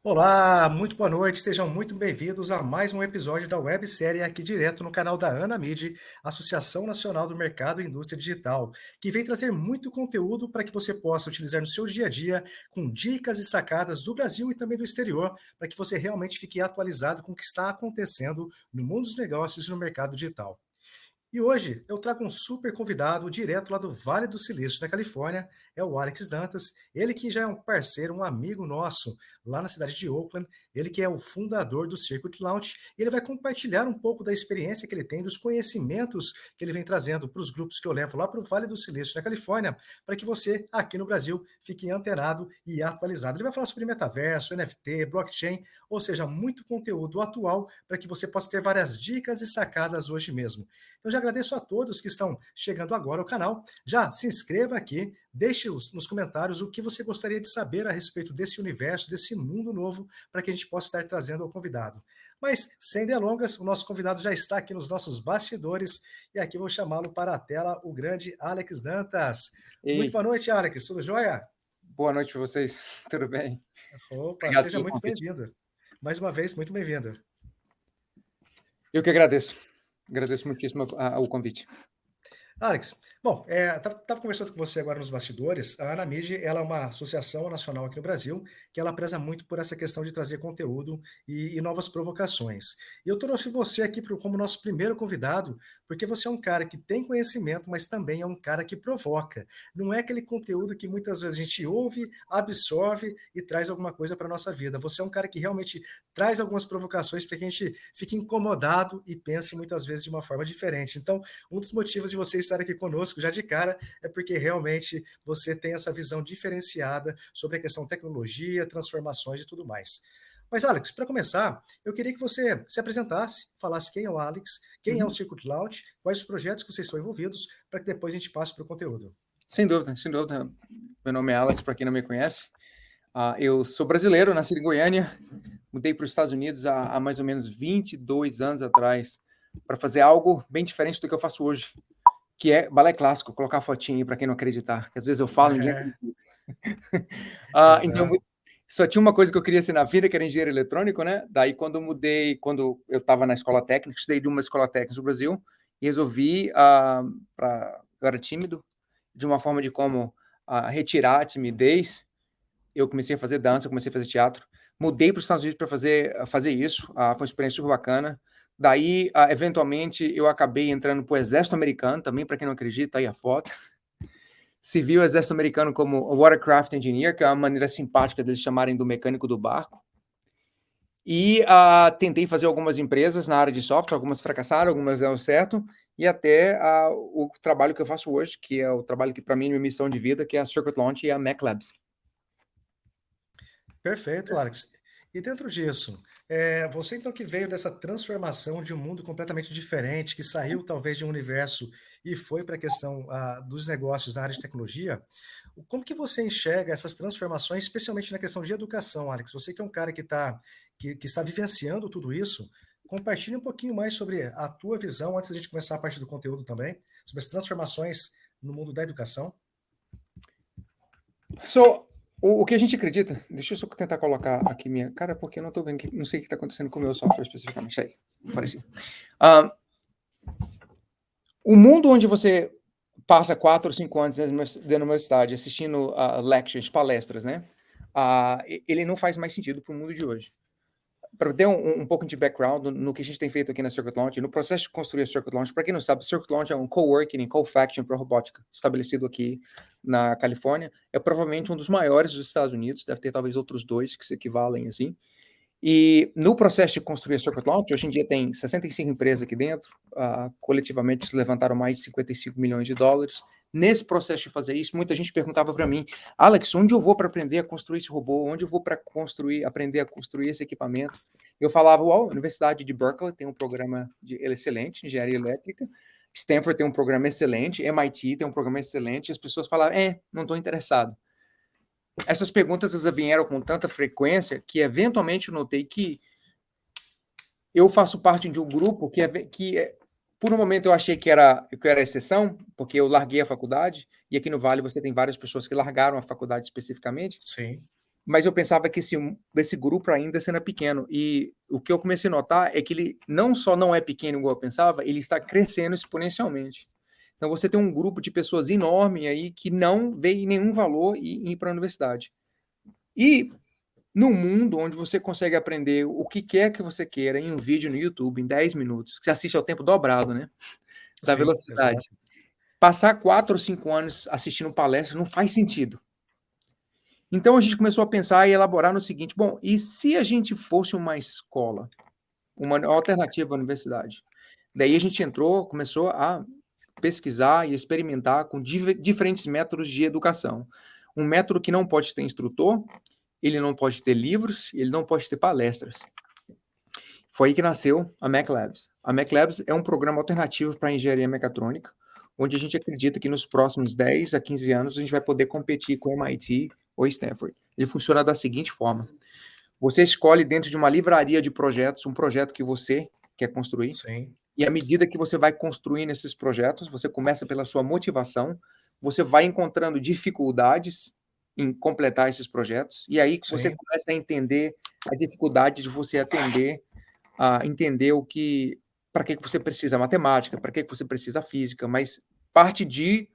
Olá, muito boa noite, sejam muito bem-vindos a mais um episódio da websérie aqui direto no canal da Anamid, Associação Nacional do Mercado e Indústria Digital, que vem trazer muito conteúdo para que você possa utilizar no seu dia a dia, com dicas e sacadas do Brasil e também do exterior, para que você realmente fique atualizado com o que está acontecendo no mundo dos negócios e no mercado digital. E hoje eu trago um super convidado direto lá do Vale do Silício, na Califórnia, é o Alex Dantas, ele que já é um parceiro, um amigo nosso lá na cidade de Oakland, ele que é o fundador do Circuit Launch, e ele vai compartilhar um pouco da experiência que ele tem, dos conhecimentos que ele vem trazendo para os grupos que eu levo lá para o Vale do Silício, na Califórnia, para que você, aqui no Brasil, fique antenado e atualizado. Ele vai falar sobre metaverso, NFT, blockchain, ou seja, muito conteúdo atual para que você possa ter várias dicas e sacadas hoje mesmo. Então já agradeço a todos que estão chegando agora ao canal. Já se inscreva aqui, deixe nos comentários o que você gostaria de saber a respeito desse universo, desse mundo novo, para que a gente possa estar trazendo ao convidado. Mas, sem delongas, o nosso convidado já está aqui nos nossos bastidores e aqui vou chamá-lo para a tela, o grande Alex Dantas. Muito Ei, boa noite, Alex. Tudo jóia? boa noite para vocês. Tudo bem? Opa, Obrigado seja pelo muito convite. bem-vindo. Mais uma vez, muito bem-vindo. Eu que agradeço. Agradeço muitíssimo o convite. Alex, bom, estava conversando com você agora nos bastidores. A Anamid, ela é uma associação nacional aqui no Brasil que ela preza muito por essa questão de trazer conteúdo e novas provocações. E eu trouxe você aqui como nosso primeiro convidado, porque você é um cara que tem conhecimento, mas também é um cara que provoca. Não é aquele conteúdo que muitas vezes a gente ouve, absorve e traz alguma coisa para a nossa vida. Você é um cara que realmente traz algumas provocações para que a gente fique incomodado e pense muitas vezes de uma forma diferente. Então, um dos motivos de você estar aqui conosco já de cara é porque realmente você tem essa visão diferenciada sobre a questão tecnologia, transformações e tudo mais. Mas, Alex, para começar, eu queria que você se apresentasse, falasse quem é o Alex, quem é o Uhum. Circuit Launch, quais os projetos que vocês são envolvidos, para que depois a gente passe para o conteúdo. Sem dúvida, sem dúvida. Meu nome é Alex, para quem não me conhece. Eu sou brasileiro, nascido em Goiânia. Mudei para os Estados Unidos há mais ou menos 22 anos atrás para fazer algo bem diferente do que eu faço hoje, que é balé clássico, colocar fotinho aí para quem não acreditar. Que às vezes eu falo, ninguém É, acredita. Então, exato. só tinha uma coisa que eu queria ser na vida, que era engenheiro eletrônico, né? Daí, quando eu estava na escola técnica, estudei de uma escola técnica no Brasil, e resolvi, eu era tímido, de uma forma de como retirar a timidez, eu comecei a fazer dança, comecei a fazer teatro, mudei para os Estados Unidos para fazer isso, foi uma experiência super bacana. Daí, eventualmente, eu acabei entrando para o exército americano, também, para quem não acredita, aí a foto. Civil Exército Americano como Watercraft Engineer, que é uma maneira simpática deles chamarem do mecânico do barco. E tentei fazer algumas empresas na área de software, algumas fracassaram, algumas deram certo, e até o trabalho que eu faço hoje, que é o trabalho que para mim é minha missão de vida, que é a Circuit Launch e a Mac Labs. Perfeito, Alex. E dentro disso, você então que veio dessa transformação de um mundo completamente diferente, que saiu talvez de um universo e foi para a questão dos negócios na área de tecnologia, como que você enxerga essas transformações, especialmente na questão de educação, Alex? Você que é um cara que está vivenciando tudo isso, compartilhe um pouquinho mais sobre a tua visão, antes da gente começar a parte do conteúdo também, sobre as transformações no mundo da educação. So, o que a gente acredita, deixa eu só tentar colocar aqui minha cara, porque eu não estou vendo, não sei o que está acontecendo com o meu software especificamente. Aí, apareci. O mundo onde você passa 4 ou 5 anos dentro da universidade assistindo lectures, palestras, né? Ele não faz mais sentido para o mundo de hoje. Para ter um pouco de background no que a gente tem feito aqui na Circuit Launch, no processo de construir a Circuit Launch, para quem não sabe, Circuit Launch é um coworking e co-faction para robótica, estabelecido aqui na Califórnia. É provavelmente um dos maiores dos Estados Unidos, deve ter talvez outros dois que se equivalem assim. E no processo de construir a Circuit Launch, hoje em dia tem 65 empresas aqui dentro, coletivamente se levantaram mais de 55 milhões de dólares. Nesse processo de fazer isso, muita gente perguntava para mim, Alex, onde eu vou para aprender a construir esse robô? Onde eu vou para aprender a construir esse equipamento? Eu falava, a Universidade de Berkeley tem um programa excelente, engenharia elétrica, Stanford tem um programa excelente, MIT tem um programa excelente, e as pessoas falavam, não estou interessado. Essas perguntas vieram com tanta frequência que, eventualmente, eu notei que eu faço parte de um grupo por um momento, eu achei que era exceção, porque eu larguei a faculdade, e aqui no Vale você tem várias pessoas que largaram a faculdade especificamente, Sim. mas eu pensava que esse grupo ainda sendo pequeno. E o que eu comecei a notar é que ele não só não é pequeno igual eu pensava, ele está crescendo exponencialmente. Então você tem um grupo de pessoas enorme aí que não vê nenhum valor em ir para a universidade. E no mundo onde você consegue aprender o que quer que você queira em um vídeo no YouTube em 10 minutos, que você assiste ao tempo dobrado, né, da Sim, velocidade. exato. Passar 4 ou 5 anos assistindo palestra não faz sentido. Então a gente começou a pensar e elaborar no seguinte: bom, e se a gente fosse uma escola, uma alternativa à universidade? Daí a gente começou a pesquisar e experimentar com diferentes métodos de educação. Um método que não pode ter instrutor, ele não pode ter livros, ele não pode ter palestras. Foi aí que nasceu a MacLabs. A MacLabs é um programa alternativo para engenharia mecatrônica, onde a gente acredita que nos próximos 10 a 15 anos a gente vai poder competir com MIT ou Stanford. Ele funciona da seguinte forma: você escolhe dentro de uma livraria de projetos um projeto que você quer construir, Sim, e à medida que você vai construindo esses projetos, você começa pela sua motivação, você vai encontrando dificuldades em completar esses projetos, e aí que você sim, começa a entender a dificuldade de você a entender o que, para que você precisa matemática, para que você precisa física, mas parte de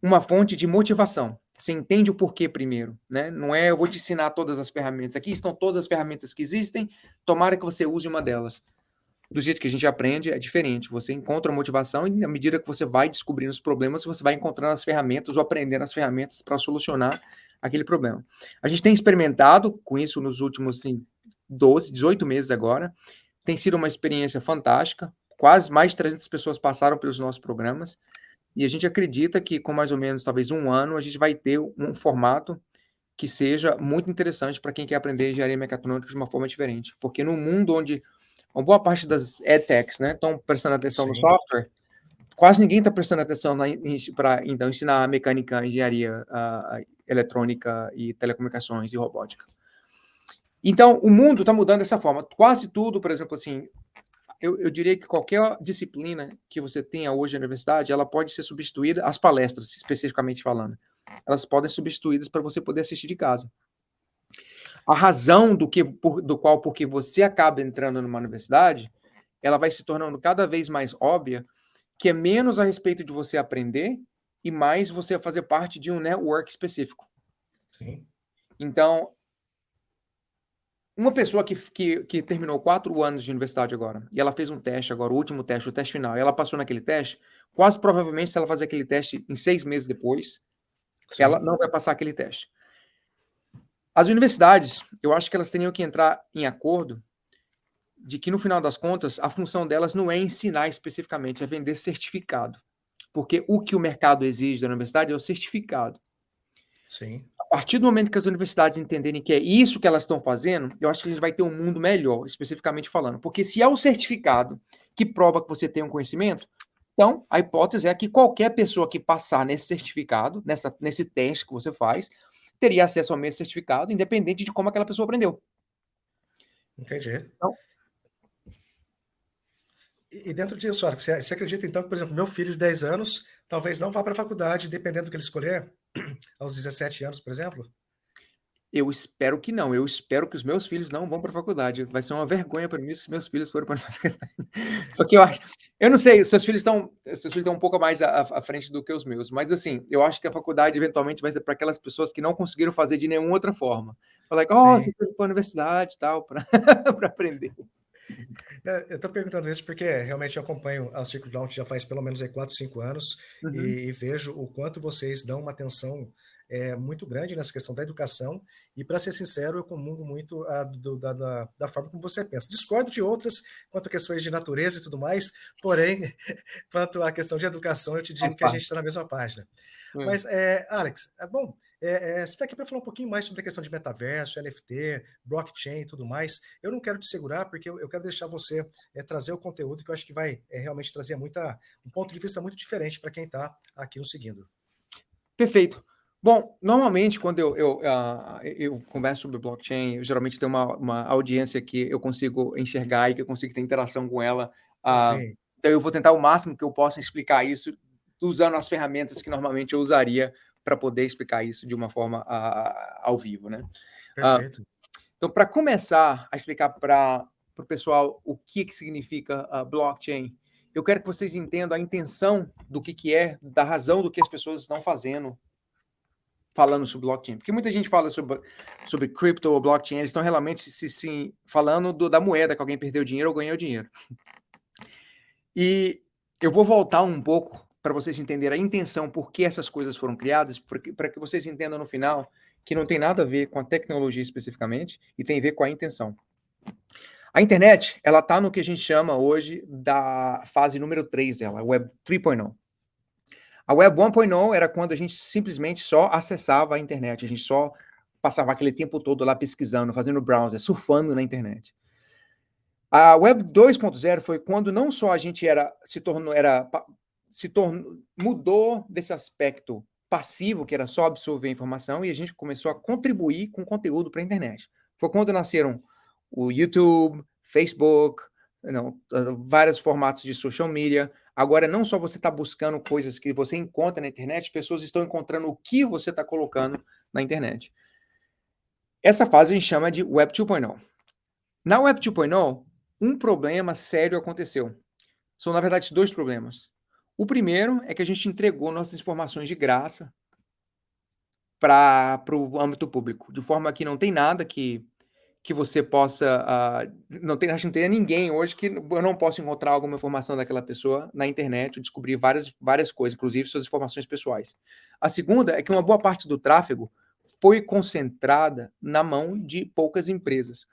uma fonte de motivação. Você entende o porquê primeiro, né? Não é eu vou te ensinar todas as ferramentas. Aqui estão todas as ferramentas que existem, tomara que você use uma delas. Do jeito que a gente aprende, é diferente. Você encontra a motivação e, à medida que você vai descobrindo os problemas, você vai encontrando as ferramentas ou aprendendo as ferramentas para solucionar aquele problema. A gente tem experimentado com isso nos últimos, assim, 12, 18 meses agora. Tem sido uma experiência fantástica. Quase mais de 300 pessoas passaram pelos nossos programas. E a gente acredita que com mais ou menos, talvez um ano, a gente vai ter um formato que seja muito interessante para quem quer aprender engenharia mecatrônica de uma forma diferente. Porque no mundo onde uma boa parte das edtechs, né, estão prestando atenção no sim. software, quase ninguém está prestando atenção para então ensinar mecânica, engenharia, eletrônica e telecomunicações e robótica. Então, o mundo está mudando dessa forma. Quase tudo, por exemplo, assim, eu diria que qualquer disciplina que você tenha hoje na universidade, ela pode ser substituída, as palestras, especificamente falando, elas podem ser substituídas para você poder assistir de casa. A razão do qual porque você acaba entrando numa universidade, ela vai se tornando cada vez mais óbvia, que é menos a respeito de você aprender e mais você fazer parte de um network específico. Sim, Então, uma pessoa que terminou 4 anos de universidade agora, e ela fez um teste agora, o último teste, o teste final, e ela passou naquele teste, quase provavelmente, se ela fazer aquele teste em 6 meses depois, ela sim, não vai passar aquele teste. As universidades, eu acho que elas teriam que entrar em acordo de que, no final das contas, a função delas não é ensinar especificamente, é vender certificado. Porque o que o mercado exige da universidade é o certificado. sim. A partir do momento que as universidades entenderem que é isso que elas estão fazendo, eu acho que a gente vai ter um mundo melhor, especificamente falando. Porque se é o certificado que prova que você tem um conhecimento, então a hipótese é que qualquer pessoa que passar nesse certificado, nesse teste que você faz, teria acesso ao mesmo certificado, independente de como aquela pessoa aprendeu. Entendi. Então, E dentro disso, olha, você acredita então que, por exemplo, meu filho de 10 anos talvez não vá para a faculdade, dependendo do que ele escolher, aos 17 anos, por exemplo? eu espero que não. Eu espero que os meus filhos não vão para a faculdade. Vai ser uma vergonha para mim se meus filhos forem para a faculdade. Porque eu não sei, seus filhos estão um pouco mais à frente do que os meus, mas assim, eu acho que a faculdade eventualmente vai ser para aquelas pessoas que não conseguiram fazer de nenhuma outra forma. Falar que, ó, você Sim. tem que ir para a universidade e tal, para aprender. Eu estou perguntando isso porque realmente eu acompanho a Circuit Launch já faz pelo menos aí 4, 5 anos Uhum. e vejo o quanto vocês dão uma atenção muito grande nessa questão da educação. E, para ser sincero, eu comungo muito da forma como você pensa. Discordo de outras quanto a questões de natureza e tudo mais, porém, quanto à questão de educação, eu te Faz digo que a gente parte. está na mesma página. Hum. Mas, Alex, bom, você está aqui para falar um pouquinho mais sobre a questão de metaverso, NFT, blockchain e tudo mais. Eu não quero te segurar, porque eu quero deixar você trazer o conteúdo que eu acho que vai realmente trazer um ponto de vista muito diferente para quem está aqui nos seguindo. Perfeito. Bom, normalmente quando eu converso sobre blockchain, eu geralmente tenho uma audiência que eu consigo enxergar e que eu consigo ter interação com ela. Sim, Então eu vou tentar o máximo que eu possa explicar isso usando as ferramentas que normalmente eu usaria para poder explicar isso de uma forma ao vivo, né? Perfeito. Então, para começar a explicar para o pessoal o que significa blockchain, eu quero que vocês entendam a intenção do que é, da razão do que as pessoas estão fazendo, falando sobre blockchain. Porque muita gente fala sobre crypto ou blockchain, eles estão realmente falando da moeda que alguém perdeu dinheiro ou ganhou dinheiro. E eu vou voltar um pouco para vocês entenderem a intenção, por que essas coisas foram criadas, para que vocês entendam no final que não tem nada a ver com a tecnologia especificamente e tem a ver com a intenção. A internet, ela está no que a gente chama hoje da fase número 3 dela, a Web 3.0. A Web 1.0 era quando a gente simplesmente só acessava a internet, a gente só passava aquele tempo todo lá pesquisando, fazendo browser, surfando na internet. A Web 2.0 foi quando não só a gente mudou desse aspecto passivo, que era só absorver informação, e a gente começou a contribuir com conteúdo para a internet. Foi quando nasceram o YouTube, Facebook, vários formatos de social media. Agora, não só você está buscando coisas que você encontra na internet, pessoas estão encontrando o que você está colocando na internet. Essa fase a gente chama de Web 2.0. Na Web 2.0, um problema sério aconteceu. São, na verdade, dois problemas. O primeiro é que a gente entregou nossas informações de graça para o âmbito público, de forma que não tem nada que você possa... acho que não teria ninguém hoje que eu não possa encontrar alguma informação daquela pessoa na internet ou descobrir várias coisas, inclusive suas informações pessoais. A segunda é que uma boa parte do tráfego foi concentrada na mão de poucas empresas.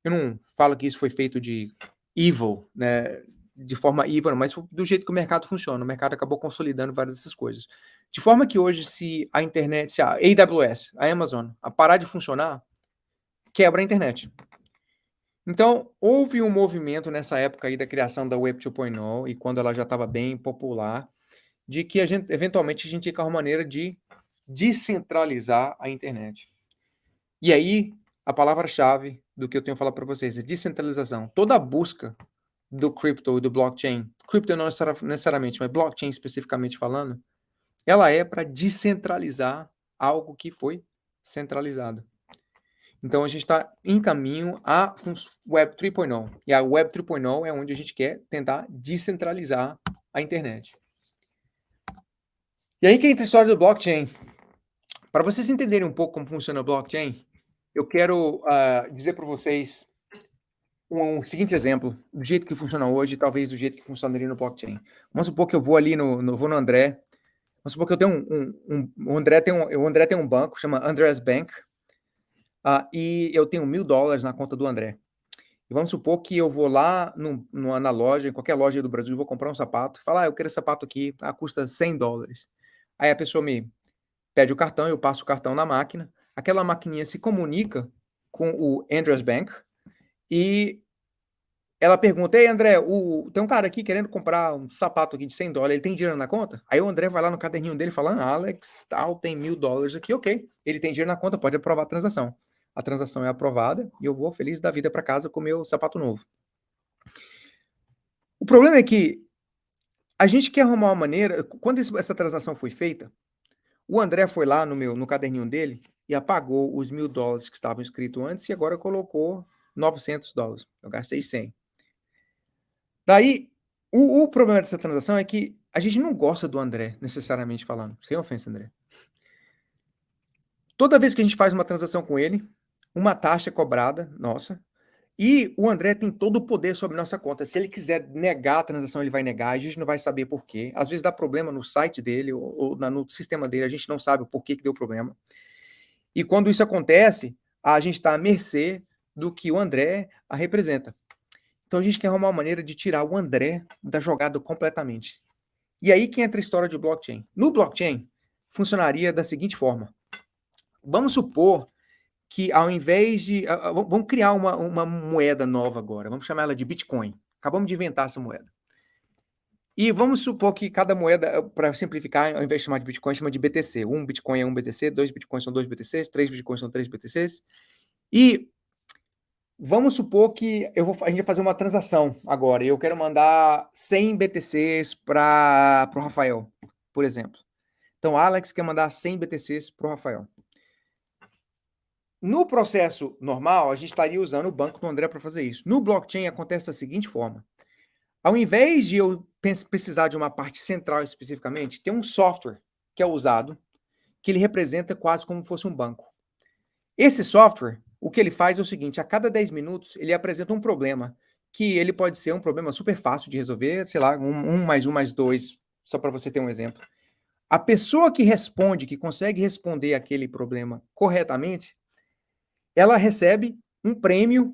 Eu não falo que isso foi feito de evil, né, de forma evil, mas do jeito que o mercado funciona. O mercado acabou consolidando várias dessas coisas. De forma que hoje, se a internet, se a AWS, a Amazon, a parar de funcionar, quebra a internet. Então, houve um movimento nessa época aí da criação da Web 2.0, e quando ela já estava bem popular, de que eventualmente a gente ia com uma maneira de descentralizar a internet. E aí, a palavra-chave do que eu tenho a falar para vocês é descentralização. Toda a busca do crypto e do blockchain, crypto não necessariamente, mas blockchain especificamente falando, ela é para descentralizar algo que foi centralizado. Então, a gente está em caminho à Web 3.0. E a Web 3.0 é onde a gente quer tentar descentralizar a internet. E aí que entra a história do blockchain. Para vocês entenderem um pouco como funciona o blockchain, eu quero dizer para vocês um seguinte exemplo, do jeito que funciona hoje, talvez do jeito que funcionaria no blockchain. Vamos supor que eu vou ali vou no André. Vamos supor que eu tenho o André tem um banco, chama Andrés Bank, e eu tenho $1.000 na conta do André. E vamos supor que eu vou lá na loja, em qualquer loja do Brasil, vou comprar um sapato, falar, eu quero esse sapato aqui, custa $100. Aí a pessoa me pede o cartão, eu passo o cartão na máquina, aquela maquininha se comunica com o Andrés Bank, e ela pergunta, ei André, tem um cara aqui querendo comprar um sapato aqui de $100, ele tem dinheiro na conta? Aí o André vai lá no caderninho dele falando, Alex, tal, tem $1.000 aqui, ok. Ele tem dinheiro na conta, pode aprovar a transação. A transação é aprovada e eu vou feliz da vida para casa com o meu sapato novo. O problema é que a gente quer arrumar uma maneira, quando essa transação foi feita, o André foi lá no caderninho dele e apagou os $1.000 que estavam escritos antes e agora colocou $900. Eu gastei 100. Daí, o problema dessa transação é que a gente não gosta do André, necessariamente falando. Sem ofensa, André. Toda vez que a gente faz uma transação com ele, uma taxa é cobrada, nossa, e o André tem todo o poder sobre nossa conta. Se ele quiser negar a transação, ele vai negar, a gente não vai saber por quê. Às vezes dá problema no site dele ou no sistema dele, a gente não sabe o porquê que deu problema. E quando isso acontece, a gente está à mercê do que o André representa. Então a gente quer arrumar uma maneira de tirar o André da jogada completamente. E aí que entra a história de blockchain. No blockchain, funcionaria da seguinte forma. Vamos supor que ao invés de... vamos criar uma moeda nova agora. Vamos chamar ela de Bitcoin. Acabamos de inventar essa moeda. E vamos supor que cada moeda, para simplificar, ao invés de chamar de Bitcoin, chama de BTC. Um Bitcoin é um BTC, 2 Bitcoins são 2 BTCs, 3 Bitcoins são 3 BTCs. E vamos supor que a gente vai fazer uma transação agora e eu quero mandar 100 BTCs para o Rafael, por exemplo. Então, Alex quer mandar 100 BTCs para o Rafael. No processo normal, a gente estaria usando o banco do André para fazer isso. No blockchain, acontece da seguinte forma. Ao invés de eu precisar de uma parte central especificamente, tem um software que é usado, que ele representa quase como se fosse um banco. Esse software, o que ele faz é o seguinte, a cada 10 minutos, ele apresenta um problema, que ele pode ser um problema super fácil de resolver, sei lá, 1 mais 2, só para você ter um exemplo. A pessoa que responde, que consegue responder aquele problema corretamente, ela recebe um prêmio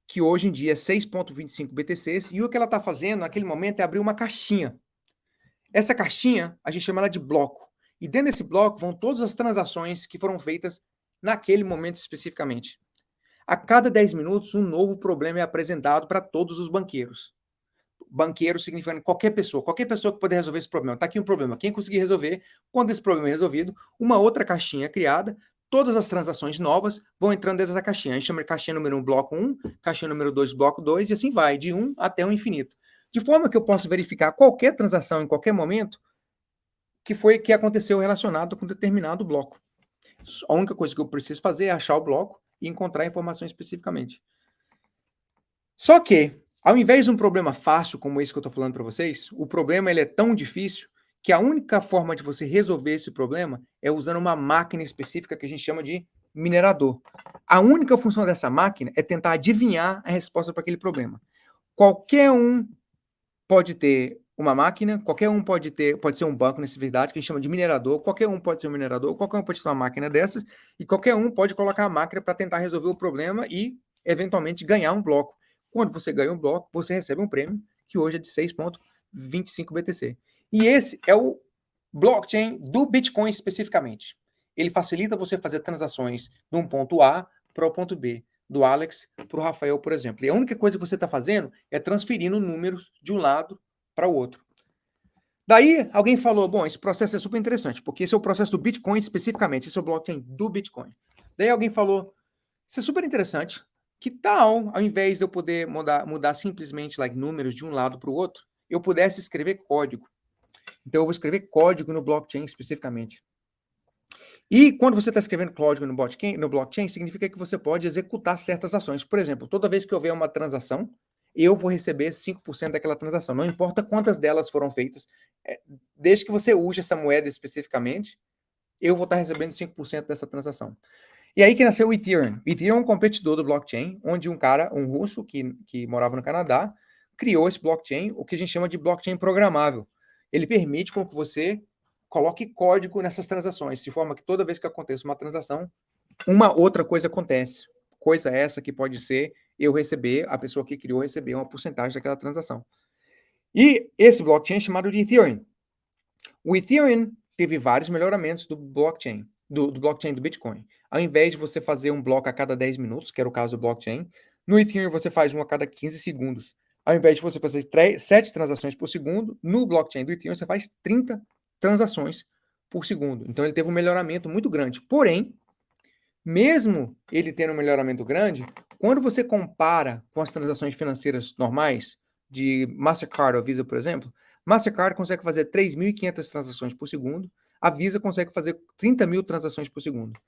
que hoje em dia é 6,25 BTCs, e o que ela está fazendo naquele momento é abrir uma caixinha. Essa caixinha, a gente chama ela de bloco. E dentro desse bloco vão todas as transações que foram feitas naquele momento especificamente. A cada 10 minutos, um novo problema é apresentado para todos os banqueiros. Banqueiro significando qualquer pessoa que puder resolver esse problema. Está aqui um problema. Quem conseguir resolver, quando esse problema é resolvido, uma outra caixinha é criada, todas as transações novas vão entrando dentro da caixinha. A gente chama de caixinha número 1, bloco 1, caixinha número 2, bloco 2, e assim vai, de 1 até o infinito. De forma que eu posso verificar qualquer transação em qualquer momento que aconteceu relacionado com determinado bloco. A única coisa que eu preciso fazer é achar o bloco e encontrar a informação especificamente. Só que, ao invés de um problema fácil como esse que eu estou falando para vocês, o problema ele é tão difícil que a única forma de você resolver esse problema é usando uma máquina específica que a gente chama de minerador. A única função dessa máquina é tentar adivinhar a resposta para aquele problema. Qualquer um pode ter uma máquina, qualquer um pode ser um banco, nessa verdade, que a gente chama de minerador, qualquer um pode ser um minerador, qualquer um pode ter uma máquina dessas, e qualquer um pode colocar a máquina para tentar resolver o problema e, eventualmente, ganhar um bloco. Quando você ganha um bloco, você recebe um prêmio, que hoje é de 6,25 BTC. E esse é o blockchain do Bitcoin especificamente. Ele facilita você fazer transações de um ponto A para o ponto B, do Alex para o Rafael, por exemplo. E a única coisa que você está fazendo é transferindo números de um lado para o outro. Daí, alguém falou, bom, esse processo é super interessante, porque esse é o processo do Bitcoin especificamente, esse é o blockchain do Bitcoin. Daí alguém falou, isso é super interessante, que tal, ao invés de eu poder mudar simplesmente números de um lado para o outro, eu pudesse escrever código. Então, eu vou escrever código no blockchain especificamente. E quando você está escrevendo código no blockchain, significa que você pode executar certas ações. Por exemplo, toda vez que houver uma transação, eu vou receber 5% daquela transação. Não importa quantas delas foram feitas, desde que você use essa moeda especificamente, eu vou estar recebendo 5% dessa transação. E aí que nasceu o Ethereum. O Ethereum é um competidor do blockchain, onde um russo que morava no Canadá, criou esse blockchain, o que a gente chama de blockchain programável. Ele permite com que você coloque código nessas transações, de forma que toda vez que aconteça uma transação, uma outra coisa acontece. Coisa essa que pode ser a pessoa que criou receber uma porcentagem daquela transação. E esse blockchain é chamado de Ethereum. O Ethereum teve vários melhoramentos do blockchain, do blockchain do Bitcoin. Ao invés de você fazer um bloco a cada 10 minutos, que era o caso do blockchain, no Ethereum você faz um a cada 15 segundos. Ao invés de você fazer 7 transações por segundo, no blockchain do Ethereum você faz 30 transações por segundo. Então ele teve um melhoramento muito grande. Porém, mesmo ele tendo um melhoramento grande, quando você compara com as transações financeiras normais, de Mastercard ou Visa, por exemplo, Mastercard consegue fazer 3.500 transações por segundo, a Visa consegue fazer 30 mil transações por segundo.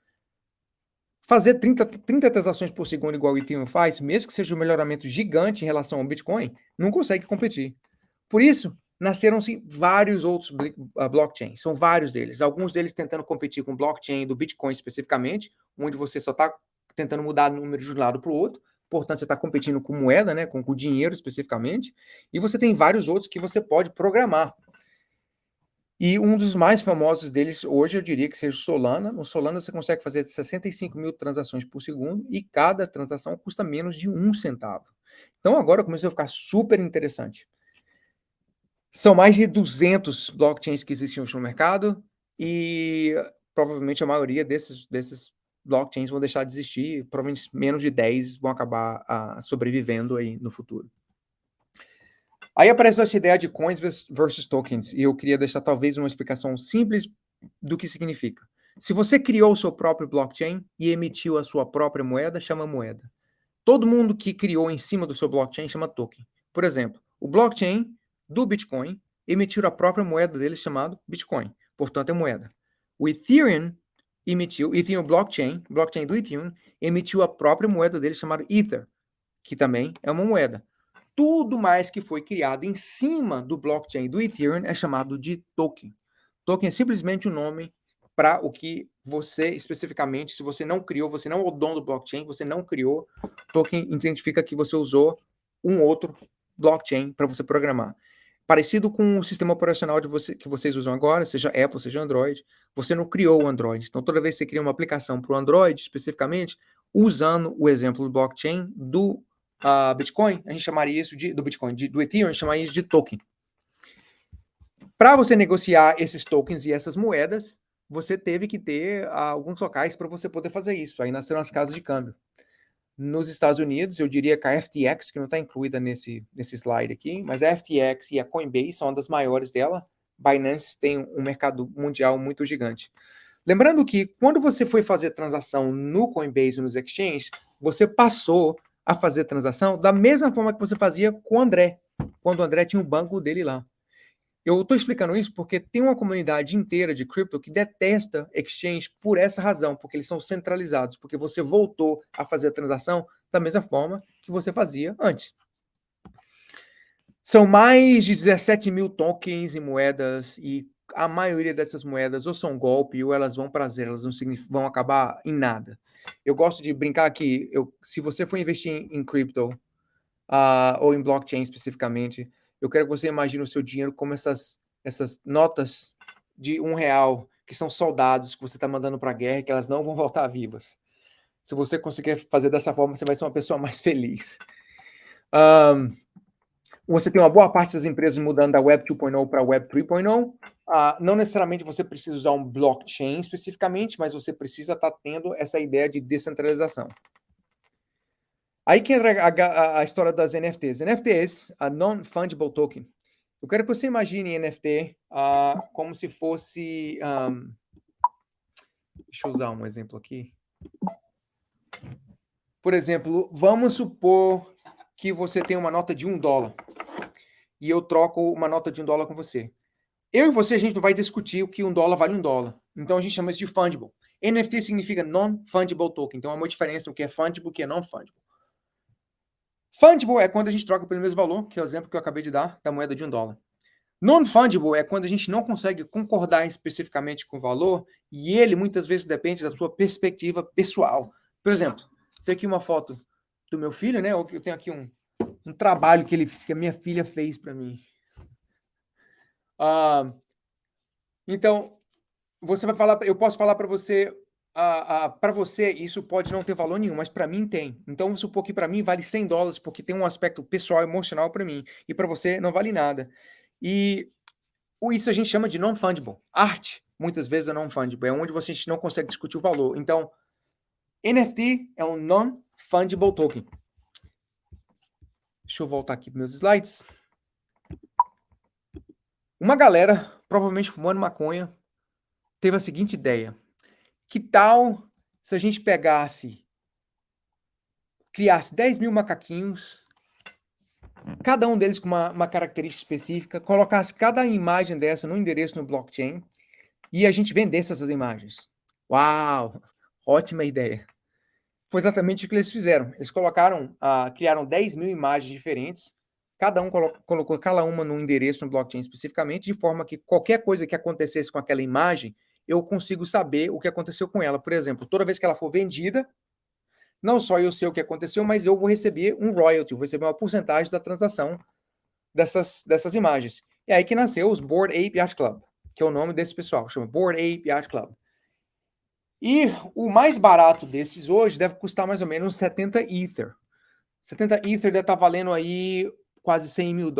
Fazer 30 transações por segundo igual o Ethereum faz, mesmo que seja um melhoramento gigante em relação ao Bitcoin, não consegue competir. Por isso, nasceram-se vários outros blockchains, são vários deles. Alguns deles tentando competir com o blockchain do Bitcoin especificamente, onde você só está tentando mudar números de um lado para o outro, portanto você está competindo com moeda, né, com dinheiro especificamente, e você tem vários outros que você pode programar. E um dos mais famosos deles hoje eu diria que seja o Solana. No Solana você consegue fazer 65 mil transações por segundo e cada transação custa menos de 1 centavo. Então agora começou a ficar super interessante. São mais de 200 blockchains que existem hoje no mercado e provavelmente a maioria desses blockchains vão deixar de existir, provavelmente menos de 10 vão acabar sobrevivendo aí no futuro. Aí aparece essa ideia de coins versus tokens, e eu queria deixar talvez uma explicação simples do que significa. Se você criou o seu próprio blockchain e emitiu a sua própria moeda, chama moeda. Todo mundo que criou em cima do seu blockchain chama token. Por exemplo, o blockchain do Bitcoin emitiu a própria moeda dele chamado Bitcoin. portanto é moeda. O Ethereum blockchain do Ethereum, emitiu a própria moeda dele chamada Ether, que também é uma moeda. Tudo mais que foi criado em cima do blockchain do Ethereum é chamado de token. Token é simplesmente um nome para o que você, especificamente, se você não criou, você não é o dono do blockchain, você não criou, token identifica que você usou um outro blockchain para você programar. Parecido com o sistema operacional que vocês usam agora, seja Apple, seja Android, você não criou o Android. Então, toda vez que você cria uma aplicação para o Android, especificamente, usando o exemplo do blockchain do Bitcoin, a gente chamaria isso do Bitcoin, do Ethereum, a gente chamaria isso de token. Para você negociar esses tokens e essas moedas, você teve que ter alguns locais para você poder fazer isso. Aí nasceram as casas de câmbio. Nos Estados Unidos, eu diria que a FTX, que não está incluída nesse slide aqui, mas a FTX e a Coinbase são uma das maiores dela. Binance tem um mercado mundial muito gigante. Lembrando que quando você foi fazer transação no Coinbase ou nos exchanges, você passou a fazer transação da mesma forma que você fazia com o André, quando o André tinha o banco dele lá. Eu estou explicando isso porque tem uma comunidade inteira de cripto que detesta exchange por essa razão, porque eles são centralizados, porque você voltou a fazer a transação da mesma forma que você fazia antes. São mais de 17 mil tokens e moedas, e a maioria dessas moedas ou são golpe ou elas vão para zero, elas não vão acabar em nada. Eu gosto de brincar que se você for investir em cripto ou em blockchain especificamente, eu quero que você imagine o seu dinheiro como essas notas de R$ 1 que são soldados que você está mandando para a guerra e que elas não vão voltar vivas. Se você conseguir fazer dessa forma, você vai ser uma pessoa mais feliz. Você tem uma boa parte das empresas mudando da Web 2.0 para a Web 3.0. Não necessariamente você precisa usar um blockchain especificamente, mas você precisa estar tendo essa ideia de descentralização. Aí que entra a história das NFTs. NFTs, a Non-Fungible Token. Eu quero que você imagine NFT como se fosse... deixa eu usar um exemplo aqui. Por exemplo, vamos supor que você tem uma nota de $1 e eu troco uma nota de $1 com você. Eu e você, a gente não vai discutir o que $1 vale $1. Então, a gente chama isso de fungible. NFT significa Non-Fungible Token. Então, há uma diferença o que é fungible e o que é non-fungible. Fungible é quando a gente troca pelo mesmo valor, que é o exemplo que eu acabei de dar, da moeda de $1. Non-fungible é quando a gente não consegue concordar especificamente com o valor e ele muitas vezes depende da sua perspectiva pessoal. Por exemplo, tem aqui uma foto do meu filho, né? Eu tenho aqui um trabalho que a minha filha fez para mim. Então, você vai falar, eu posso falar para você, para você isso pode não ter valor nenhum, mas para mim tem. Então, vamos supor que para mim vale $100 porque tem um aspecto pessoal, emocional para mim, e para você não vale nada. E isso a gente chama de non-fungible. Arte, muitas vezes, é non-fungible, é onde você não consegue discutir o valor. Então, NFT é um non-fungible token. Deixa eu voltar aqui para meus slides. Uma galera, provavelmente fumando maconha, teve a seguinte ideia. Que tal se a gente criasse 10 mil macaquinhos, cada um deles com uma característica específica, colocasse cada imagem dessa no endereço no blockchain e a gente vendesse essas imagens. Uau! Ótima ideia. Foi exatamente o que eles fizeram. Eles criaram 10 mil imagens diferentes, cada um colocou cada uma num endereço no blockchain especificamente, de forma que qualquer coisa que acontecesse com aquela imagem, eu consigo saber o que aconteceu com ela. Por exemplo, toda vez que ela for vendida, não só eu sei o que aconteceu, mas eu vou receber um royalty, vou receber uma porcentagem da transação dessas imagens. É aí que nasceu os Bored Ape Yacht Club, que é o nome desse pessoal, chama Bored Ape Yacht Club. E o mais barato desses hoje deve custar mais ou menos 70 Ether. 70 Ether deve estar valendo aí quase $100 mil,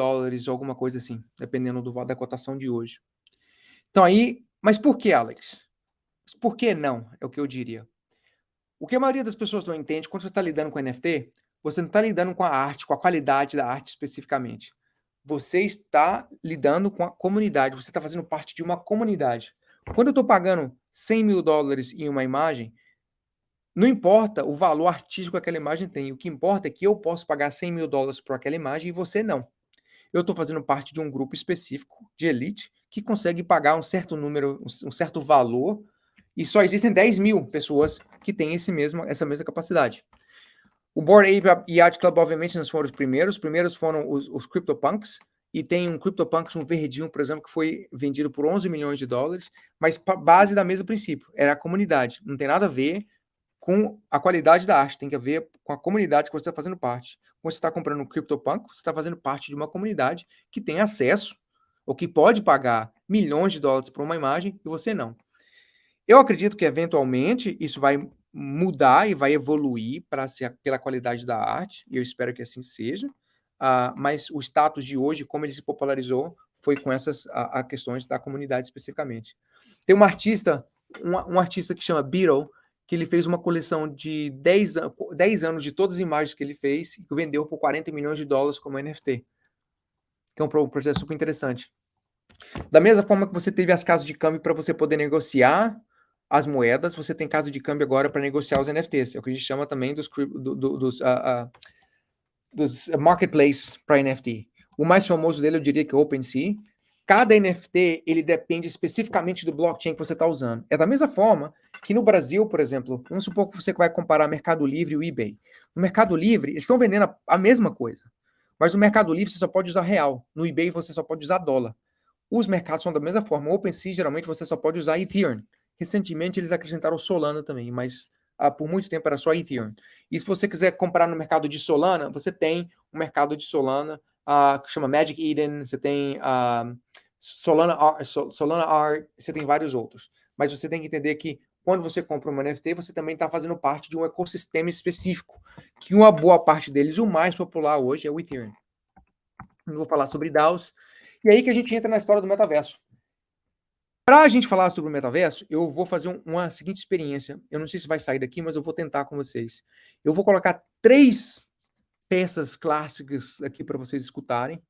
alguma coisa assim, dependendo da cotação de hoje. Então aí, mas por que, Alex? Por que não, é o que eu diria. O que a maioria das pessoas não entende, quando você está lidando com NFT, você não está lidando com a arte, com a qualidade da arte especificamente. Você está lidando com a comunidade, você está fazendo parte de uma comunidade. Quando eu estou pagando $100 mil em uma imagem, não importa o valor artístico que aquela imagem tem, o que importa é que eu posso pagar $100 mil por aquela imagem e você não. Eu estou fazendo parte de um grupo específico, de elite, que consegue pagar um certo número, um certo valor, e só existem 10 mil pessoas que têm essa mesma capacidade. O Bored Ape Yacht Club, obviamente, não foram os primeiros foram os CryptoPunks, e tem um CryptoPunks, um verdinho, por exemplo, que foi vendido por 11 milhões de dólares, mas base da mesmo princípio, era a comunidade, não tem nada a ver com a qualidade da arte, tem que ver com a comunidade que você está fazendo parte. Quando você está comprando um CryptoPunk, você está fazendo parte de uma comunidade que tem acesso, ou que pode pagar milhões de dólares por uma imagem, e você não. Eu acredito que, eventualmente, isso vai mudar e vai evoluir para ser pela qualidade da arte, e eu espero que assim seja, mas o status de hoje, como ele se popularizou, foi com essas questões da comunidade especificamente. Tem um artista que chama Beetle, que ele fez uma coleção de 10 anos de todas as imagens que ele fez, e que vendeu por 40 milhões de dólares como NFT, que é um processo super interessante. Da mesma forma que você teve as casas de câmbio para você poder negociar as moedas, você tem casa de câmbio agora para negociar os NFTs. É o que a gente chama também dos marketplace para NFT. O mais famoso dele, eu diria que é o OpenSea. Cada NFT, ele depende especificamente do blockchain que você está usando. É da mesma forma que no Brasil, por exemplo, vamos supor que você vai comparar Mercado Livre e o eBay. No Mercado Livre, eles estão vendendo a mesma coisa. Mas no Mercado Livre, você só pode usar real. No eBay, você só pode usar dólar. Os mercados são da mesma forma. O OpenSea, geralmente, você só pode usar Ethereum. Recentemente, eles acrescentaram Solana também, mas por muito tempo era só Ethereum. E se você quiser comprar no mercado de Solana, você tem o mercado de Solana, que chama Magic Eden, você tem Solana Art, você tem vários outros. Mas você tem que entender que quando você compra uma NFT, você também está fazendo parte de um ecossistema específico, que uma boa parte deles, o mais popular hoje, é o Ethereum. Não vou falar sobre DAOs. E aí que a gente entra na história do metaverso. Para a gente falar sobre o metaverso, eu vou fazer uma seguinte experiência. Eu não sei se vai sair daqui, mas eu vou tentar com vocês. Eu vou colocar 3 peças clássicas aqui para vocês escutarem.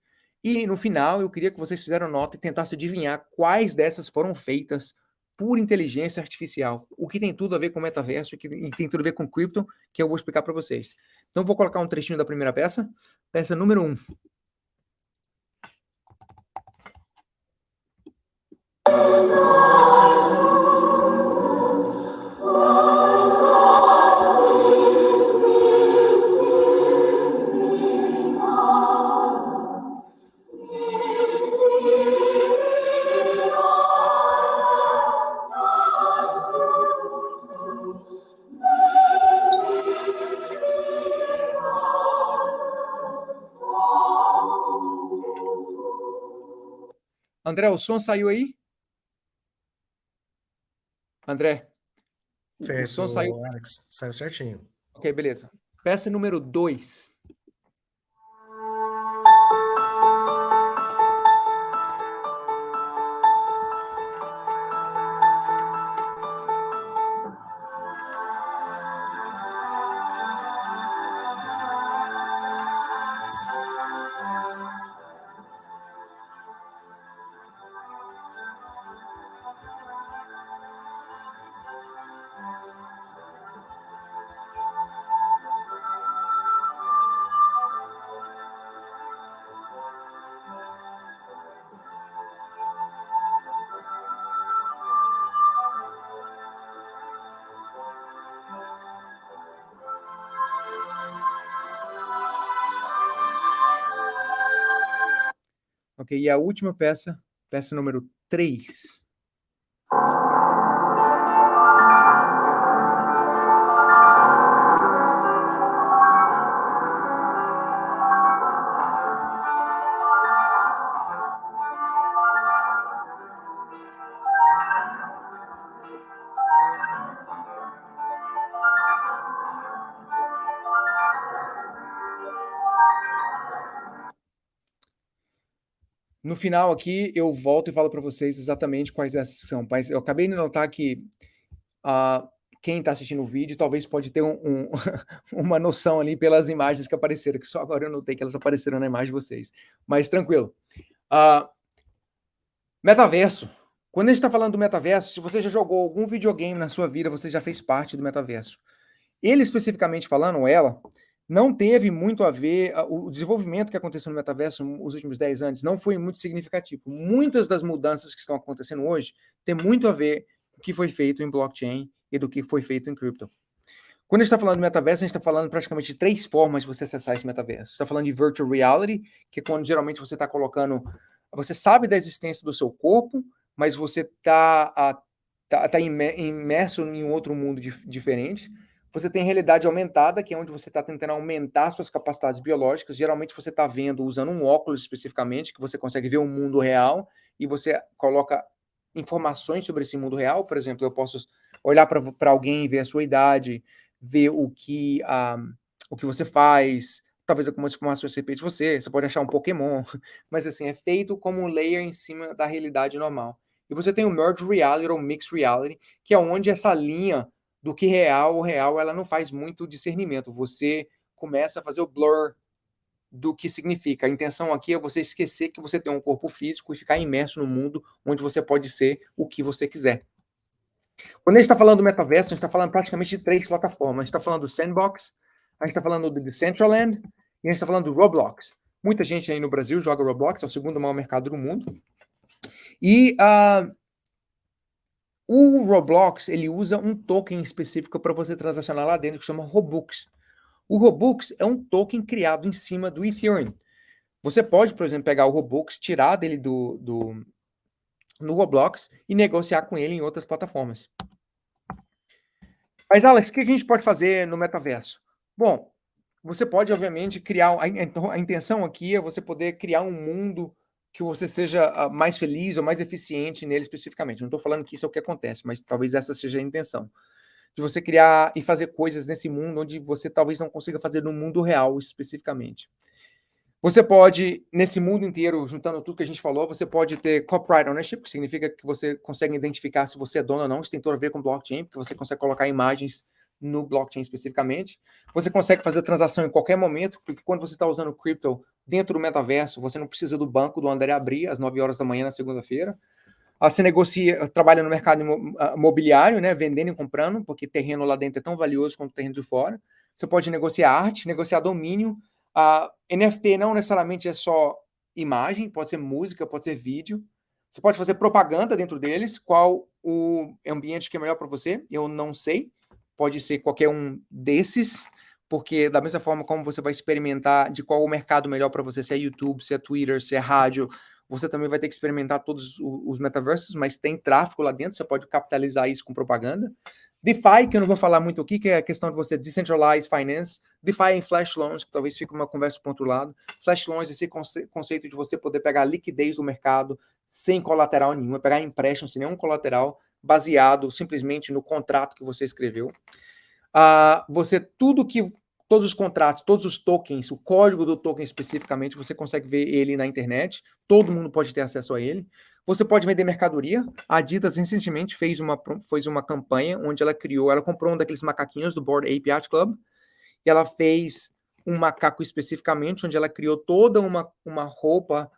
E no final, eu queria que vocês fizeram nota e tentassem adivinhar quais dessas foram feitas por inteligência artificial. O que tem tudo a ver com o metaverso e tem tudo a ver com cripto, que eu vou explicar para vocês. Então, eu vou colocar um trechinho da primeira peça. Peça número 1. André, o som saiu aí? André, o som saiu. Perfeito, Alex. Saiu certinho. Ok, beleza. Peça número 2. Ok, e a última peça, peça número 3. No final aqui, eu volto e falo para vocês exatamente quais essas são. Mas eu acabei de notar que quem está assistindo o vídeo talvez pode ter uma noção ali pelas imagens que apareceram, que só agora eu notei que elas apareceram na imagem de vocês. Mas tranquilo. Metaverso. Quando a gente está falando do metaverso, se você já jogou algum videogame na sua vida, você já fez parte do metaverso. Ele especificamente falando, ela, não teve muito a ver, o desenvolvimento que aconteceu no metaverso nos últimos 10 anos não foi muito significativo. Muitas das mudanças que estão acontecendo hoje têm muito a ver com o que foi feito em blockchain e do que foi feito em cripto. Quando a gente está falando de metaverso, a gente está falando praticamente de 3 formas de você acessar esse metaverso. Você está falando de virtual reality, que é quando geralmente você está colocando... Você sabe da existência do seu corpo, mas você está imerso em outro mundo diferente. Você tem realidade aumentada, que é onde você está tentando aumentar suas capacidades biológicas. Geralmente você está vendo, usando um óculos especificamente, que você consegue ver o mundo real, e você coloca informações sobre esse mundo real. Por exemplo, eu posso olhar para alguém e ver a sua idade, ver o que você faz, talvez algumas informações a respeito de você pode achar um Pokémon, mas assim, é feito como um layer em cima da realidade normal. E você tem o Merged Reality ou Mixed Reality, que é onde essa linha do que real ou real, ela não faz muito discernimento. Você começa a fazer o blur do que significa. A intenção aqui é você esquecer que você tem um corpo físico e ficar imerso no mundo onde você pode ser o que você quiser. Quando a gente está falando do metaverso, a gente está falando praticamente de 3 plataformas. A gente está falando do Sandbox, a gente está falando do Decentraland e a gente está falando do Roblox. Muita gente aí no Brasil joga Roblox, é o segundo maior mercado do mundo. E o Roblox, ele usa um token específico para você transacionar lá dentro, que chama Robux. O Robux é um token criado em cima do Ethereum. Você pode, por exemplo, pegar o Robux, tirar dele no Roblox e negociar com ele em outras plataformas. Mas, Alex, o que a gente pode fazer no metaverso? Bom, você pode, obviamente, criar... A intenção aqui é você poder criar um mundo que você seja mais feliz ou mais eficiente nele especificamente. Não estou falando que isso é o que acontece, mas talvez essa seja a intenção. De você criar e fazer coisas nesse mundo onde você talvez não consiga fazer no mundo real especificamente. Você pode, nesse mundo inteiro, juntando tudo que a gente falou, você pode ter copyright ownership, que significa que você consegue identificar se você é dono ou não. Isso tem tudo a ver com blockchain, porque você consegue colocar imagens no blockchain especificamente. Você consegue fazer transação em qualquer momento, porque quando você está usando cripto dentro do metaverso, você não precisa do banco do André abrir às 9 horas da manhã na segunda-feira. Você negocia, trabalha no mercado imobiliário, né, vendendo e comprando, porque terreno lá dentro é tão valioso quanto o terreno de fora. Você pode negociar arte, negociar domínio. NFT não necessariamente é só imagem, pode ser música, pode ser vídeo. Você pode fazer propaganda dentro deles. Qual o ambiente que é melhor para você? Eu não sei. Pode ser qualquer um desses, porque da mesma forma como você vai experimentar de qual o mercado melhor para você, se é YouTube, se é Twitter, se é rádio, você também vai ter que experimentar todos os metaversos, mas tem tráfego lá dentro, você pode capitalizar isso com propaganda. DeFi, que eu não vou falar muito aqui, que é a questão de você decentralize finance. DeFi em flash loans, que talvez fique uma conversa para outro lado. Flash loans, esse conceito de você poder pegar liquidez do mercado sem colateral nenhum, pegar empréstimo sem nenhum colateral, baseado simplesmente no contrato que você escreveu. Todos os contratos, todos os tokens, o código do token especificamente, você consegue ver ele na internet, todo mundo pode ter acesso a ele. Você pode vender mercadoria. A Adidas recentemente fez uma campanha onde ela comprou um daqueles macaquinhos do Bored Ape Yacht Club, e ela fez um macaco especificamente, onde ela criou toda uma roupa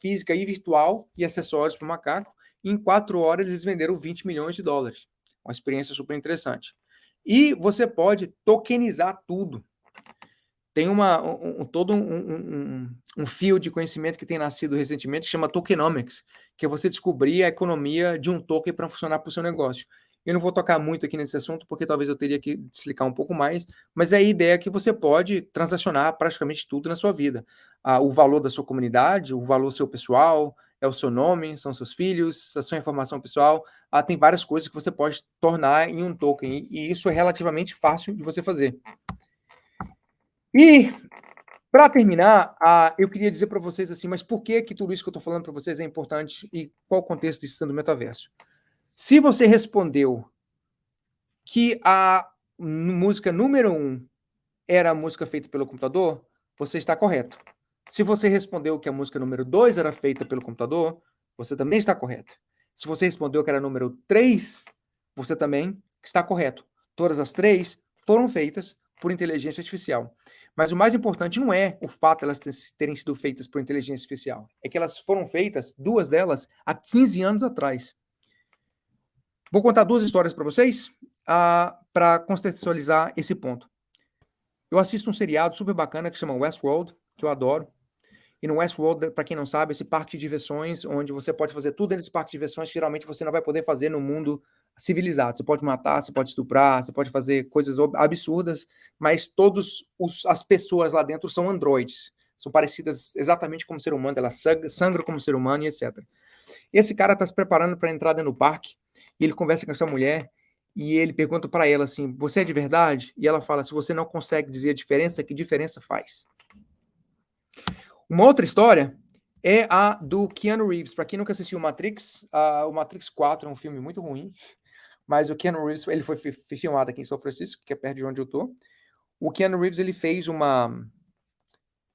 física e virtual e acessórios para o macaco. E em 4 horas eles venderam 20 milhões de dólares. Uma experiência super interessante. E você pode tokenizar tudo. Tem todo um fio de conhecimento que tem nascido recentemente que chama tokenomics, que é você descobrir a economia de um token para funcionar para o seu negócio. Eu não vou tocar muito aqui nesse assunto, porque talvez eu teria que explicar um pouco mais, mas a ideia é que você pode transacionar praticamente tudo na sua vida. O valor da sua comunidade, o valor seu pessoal, é o seu nome, são seus filhos, a sua informação pessoal. Tem várias coisas que você pode tornar em um token, e isso é relativamente fácil de você fazer. E, para terminar, eu queria dizer para vocês assim, mas por que tudo isso que eu estou falando para vocês é importante e qual o contexto disso do metaverso? Se você respondeu que a música número 1 era a música feita pelo computador, você está correto. Se você respondeu que a música número 2 era feita pelo computador, você também está correto. Se você respondeu que era a número 3, você também está correto. Todas as 3 foram feitas por inteligência artificial. Mas o mais importante não é o fato de elas terem sido feitas por inteligência artificial. É que elas foram feitas, 2 delas, há 15 anos atrás. Vou contar 2 histórias para vocês para contextualizar esse ponto. Eu assisto um seriado super bacana que chama Westworld, que eu adoro. E no Westworld, para quem não sabe, esse parque de diversões, onde você pode fazer tudo nesse parque de diversões, geralmente você não vai poder fazer no mundo civilizado. Você pode matar, você pode estuprar, você pode fazer coisas absurdas, mas todas as pessoas lá dentro são androides. São parecidas exatamente como ser humano, elas sangram como ser humano e etc. Esse cara está se preparando para entrar dentro do parque, e ele conversa com essa mulher, e ele pergunta para ela assim, você é de verdade? E ela fala, se você não consegue dizer a diferença, que diferença faz? Uma outra história é a do Keanu Reeves. Para quem nunca assistiu o Matrix 4 é um filme muito ruim, mas o Keanu Reeves ele foi filmado aqui em São Francisco, que é perto de onde eu tô. O Keanu Reeves ele fez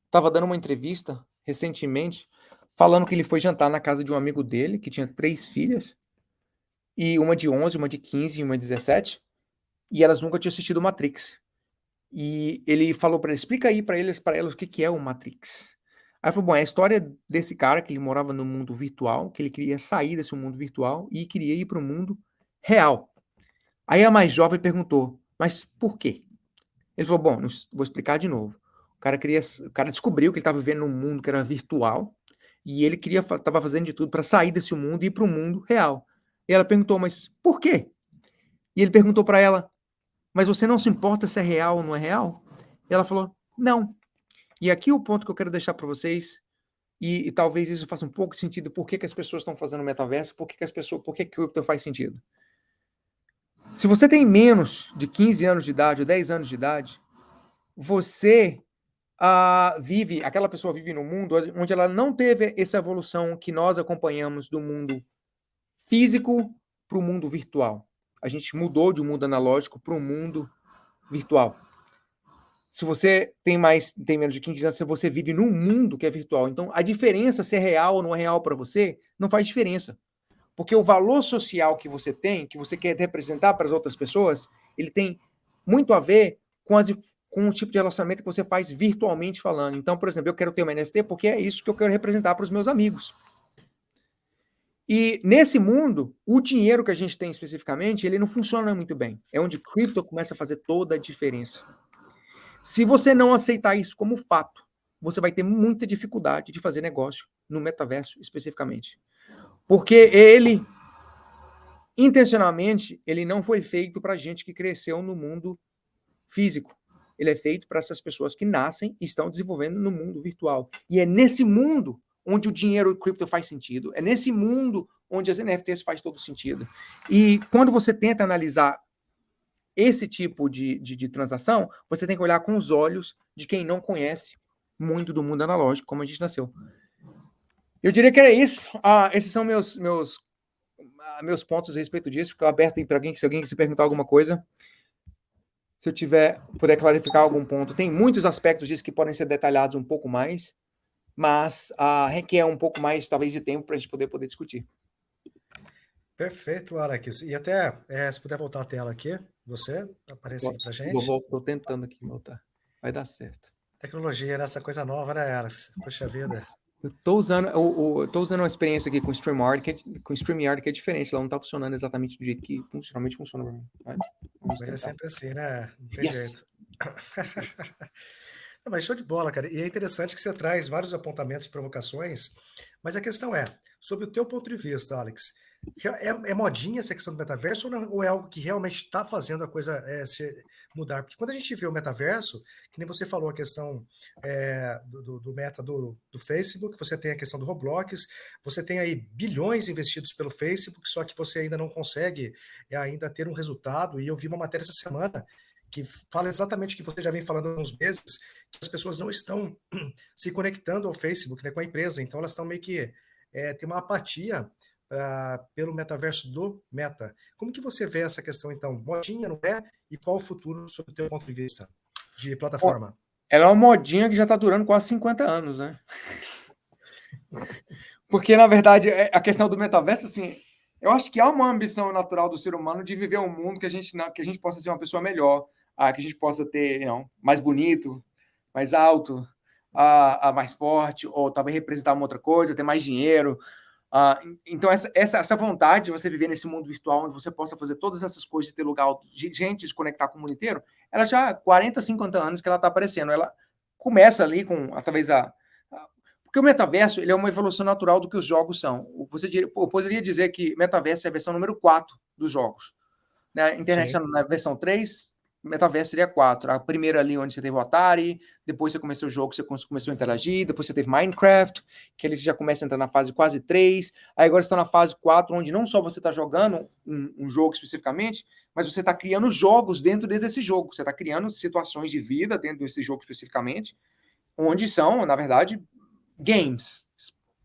estava dando uma entrevista recentemente, falando que ele foi jantar na casa de um amigo dele, que tinha 3 filhas, e uma de 11, uma de 15 e uma de 17, e elas nunca tinham assistido Matrix. E ele falou para eles, explica aí para elas o que é o Matrix. Aí falou, bom, é a história desse cara que ele morava no mundo virtual, que ele queria sair desse mundo virtual e queria ir para o mundo real. Aí a mais jovem perguntou, mas por quê? Ele falou, bom, vou explicar de novo. O cara descobriu que ele estava vivendo num mundo que era virtual e ele estava fazendo de tudo para sair desse mundo e ir para o mundo real. E ela perguntou, mas por quê? E ele perguntou para ela, mas você não se importa se é real ou não é real? E ela falou, não. E aqui o ponto que eu quero deixar para vocês, e talvez isso faça um pouco de sentido, por que as pessoas estão fazendo metaverso, por que o cripto faz sentido. Se você tem menos de 15 anos de idade ou 10 anos de idade, você aquela pessoa vive num mundo onde ela não teve essa evolução que nós acompanhamos do mundo físico para o mundo virtual. A gente mudou de um mundo analógico para um mundo virtual. Se você tem menos de 15 anos, você vive num mundo que é virtual. Então, a diferença se é real ou não é real para você, não faz diferença. Porque o valor social que você tem, que você quer representar para as outras pessoas, ele tem muito a ver com o tipo de relacionamento que você faz virtualmente falando. Então, por exemplo, eu quero ter uma NFT porque é isso que eu quero representar para os meus amigos. E nesse mundo, o dinheiro que a gente tem especificamente, ele não funciona muito bem. É onde cripto começa a fazer toda a diferença. Se você não aceitar isso como fato, você vai ter muita dificuldade de fazer negócio no metaverso especificamente. Porque ele, intencionalmente, ele não foi feito para gente que cresceu no mundo físico. Ele é feito para essas pessoas que nascem e estão desenvolvendo no mundo virtual. E é nesse mundo onde o dinheiro cripto faz sentido. É nesse mundo onde as NFTs faz todo sentido. E quando você tenta analisar esse tipo de transação, você tem que olhar com os olhos de quem não conhece muito do mundo analógico, como a gente nasceu. Eu diria que era isso. Esses são meus pontos a respeito disso. Fico aberto para alguém, se alguém se perguntar alguma coisa. Se eu puder clarificar algum ponto. Tem muitos aspectos disso que podem ser detalhados um pouco mais, mas requer um pouco mais, talvez, de tempo para a gente poder discutir. Perfeito, Alex. E até, se puder voltar a tela aqui, você aparece aqui pra gente. Estou tentando aqui voltar. Vai dar certo. Tecnologia, né? Essa coisa nova, né, Alex? Poxa vida. Eu estou usando uma experiência aqui com o StreamYard, que é diferente. Ela não está funcionando exatamente do jeito que geralmente funciona para mim. Mas é sempre assim, né? Não tem jeito. Não, mas show de bola, cara. E é interessante que você traz vários apontamentos e provocações, mas a questão é, sob o teu ponto de vista, Alex, é modinha essa questão do metaverso ou é algo que realmente está fazendo a coisa se mudar? Porque quando a gente vê o metaverso, que nem você falou a questão do meta do Facebook, você tem a questão do Roblox, você tem aí bilhões investidos pelo Facebook, só que você ainda não consegue ainda ter um resultado. E eu vi uma matéria essa semana que fala exatamente o que você já vem falando há uns meses, que as pessoas não estão se conectando ao Facebook, né, com a empresa, então elas estão meio que tem uma apatia pelo metaverso do Meta. Como que você vê essa questão, então? Modinha, não é? E qual o futuro, sob o teu ponto de vista, de plataforma? Ela é uma modinha que já está durando quase 50 anos, né? Porque, na verdade, a questão do metaverso, assim, eu acho que há uma ambição natural do ser humano de viver um mundo que a gente possa ser uma pessoa melhor, que a gente possa ter mais bonito, mais alto, mais forte, ou talvez representar uma outra coisa, ter mais dinheiro. Então, essa vontade de você viver nesse mundo virtual, onde você possa fazer todas essas coisas e ter lugar de gente se conectar com o mundo inteiro, ela já há 40, 50 anos que ela está aparecendo. Ela começa ali com, talvez, porque o metaverso ele é uma evolução natural do que os jogos são. Eu poderia dizer que metaverso é a versão número 4 dos jogos. Na internet, Sim, na versão 3, metaverso seria 4. A primeira ali onde você teve o Atari, depois você começou o jogo, você começou a interagir, depois você teve Minecraft, que ele já começa a entrar na fase quase 3. Aí agora você está na fase 4, onde não só você está jogando um jogo especificamente, mas você está criando jogos dentro desse jogo. Você está criando situações de vida dentro desse jogo especificamente, onde são, na verdade, games,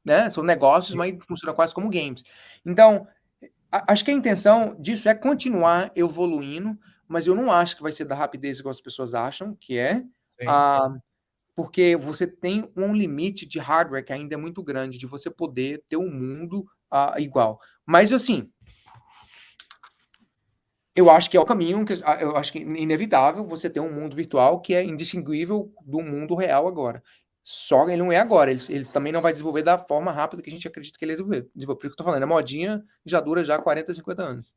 né? São negócios, sim, mas funcionam quase como games. Então, acho que a intenção disso é continuar evoluindo, mas eu não acho que vai ser da rapidez que as pessoas acham que é, sim. ah, porque você tem um limite de hardware que ainda é muito grande, de você poder ter um mundo igual. Mas, assim, eu acho que é o caminho, eu acho que é inevitável você ter um mundo virtual que é indistinguível do mundo real agora. Só que ele não é agora, ele também não vai desenvolver da forma rápida que a gente acredita que ele vai desenvolver. Por isso que eu tô falando, a modinha já dura já 40, 50 anos.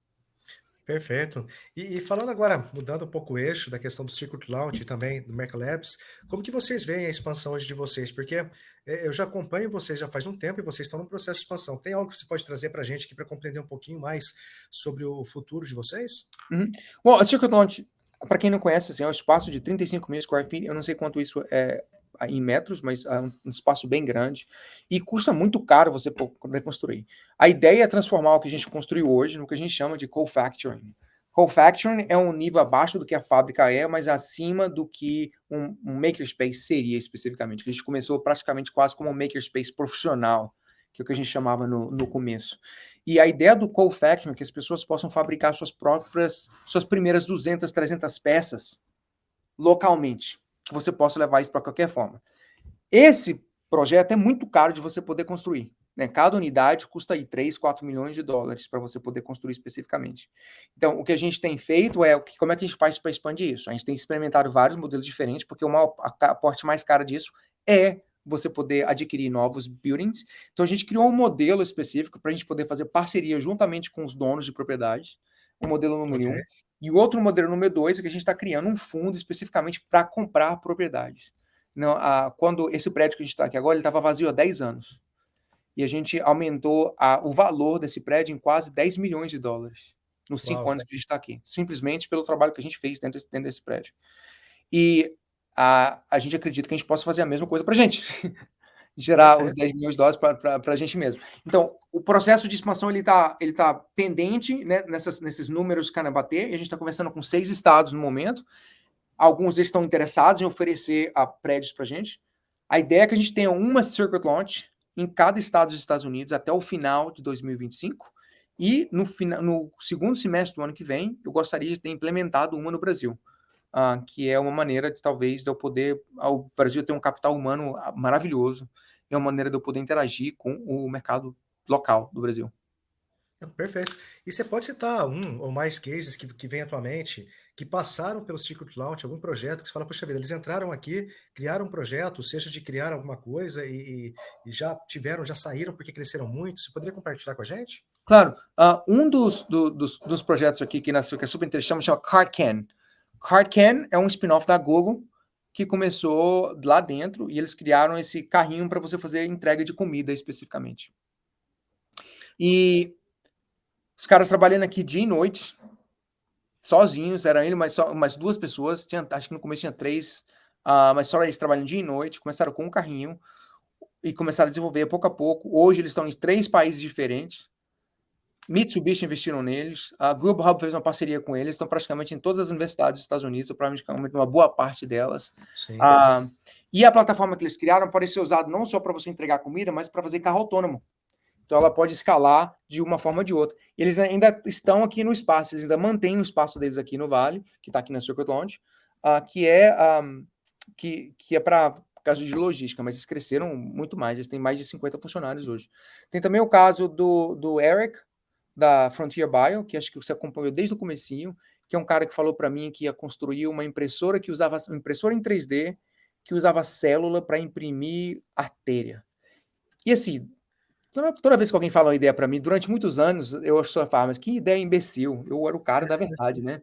Perfeito. E falando agora, mudando um pouco o eixo da questão do Circuit Launch e também do Mercalabs, como que vocês veem a expansão hoje de vocês? Porque eu já acompanho vocês já faz um tempo e vocês estão no processo de expansão. Tem algo que você pode trazer para a gente aqui para compreender um pouquinho mais sobre o futuro de vocês? Uhum. Bom, a Circuit Launch, para quem não conhece, assim, é um espaço de 35 mil square feet. Eu não sei quanto isso é em metros, mas é um espaço bem grande. E custa muito caro você poder construir. A ideia é transformar o que a gente construiu hoje no que a gente chama de co-factoring. Co-factoring é um nível abaixo do que a fábrica é, mas acima do que um makerspace seria especificamente. A gente começou praticamente quase como um makerspace profissional, que é o que a gente chamava no começo. E a ideia do co-factoring é que as pessoas possam fabricar suas primeiras 200, 300 peças localmente, que você possa levar isso para qualquer forma. Esse projeto é muito caro de você poder construir. Né? Cada unidade custa aí 3, 4 milhões de dólares para você poder construir especificamente. Então, o que a gente tem feito é como é que a gente faz para expandir isso? A gente tem experimentado vários modelos diferentes, porque a parte mais cara disso é você poder adquirir novos buildings. Então, a gente criou um modelo específico para a gente poder fazer parceria juntamente com os donos de propriedades, o modelo número Ok, 1. E o outro modelo número 2 é que a gente está criando um fundo especificamente para comprar propriedades. Não, quando esse prédio que a gente está aqui agora, ele estava vazio há 10 anos. E a gente aumentou o valor desse prédio em quase 10 milhões de dólares nos 5 uau, anos que a gente está aqui, simplesmente pelo trabalho que a gente fez dentro desse prédio. E a gente acredita que a gente possa fazer a mesma coisa para a gente, gerar os perfeito. 10 milhões de dólares para a gente mesmo. Então, o processo de expansão ele tá pendente, né, nesses números que bater, e a gente está conversando com 6 estados no momento. Alguns estão interessados em oferecer prédios para a gente. A ideia é que a gente tenha uma Circuit Launch em cada estado dos Estados Unidos até o final de 2025. E no segundo semestre do ano que vem, eu gostaria de ter implementado uma no Brasil, que é uma maneira de talvez de eu poder. O Brasil ter um capital humano maravilhoso, é uma maneira de eu poder interagir com o mercado local do Brasil. Perfeito. E você pode citar um ou mais cases que vem à tua mente, que passaram pelo Secret Launch, algum projeto que você fala, puxa vida, eles entraram aqui, criaram um projeto, seja de criar alguma coisa e já tiveram, já saíram porque cresceram muito. Você poderia compartilhar com a gente? Claro, um dos projetos aqui que nasceu, que é super interessante, chama CardCan. CardCan é um spin-off da Google que começou lá dentro e eles criaram esse carrinho para você fazer entrega de comida especificamente. E os caras trabalhando aqui dia e noite, sozinhos, era ele mais duas pessoas, acho que no começo tinha três, mas só eles trabalhando dia e noite, começaram com um carrinho e começaram a desenvolver pouco a pouco. Hoje eles estão em 3 países diferentes. Mitsubishi investiram neles, a Global Hub fez uma parceria com eles, estão praticamente em todas as universidades dos Estados Unidos, ou provavelmente uma boa parte delas. Sim. E a plataforma que eles criaram pode ser usada não só para você entregar comida, mas para fazer carro autônomo. Então ela pode escalar de uma forma ou de outra. Eles ainda estão aqui no espaço, eles ainda mantêm o espaço deles aqui no Vale, que está aqui na Circuit Launch, que é para caso de logística, mas eles cresceram muito mais, eles têm mais de 50 funcionários hoje. Tem também o caso do Eric, da Frontier Bio, que acho que você acompanhou desde o comecinho, que é um cara que falou para mim que ia construir uma impressora uma impressora em 3D que usava célula para imprimir artéria. E assim, toda vez que alguém fala uma ideia para mim, durante muitos anos, eu só falo, mas que ideia imbecil. Eu era o cara da verdade, né?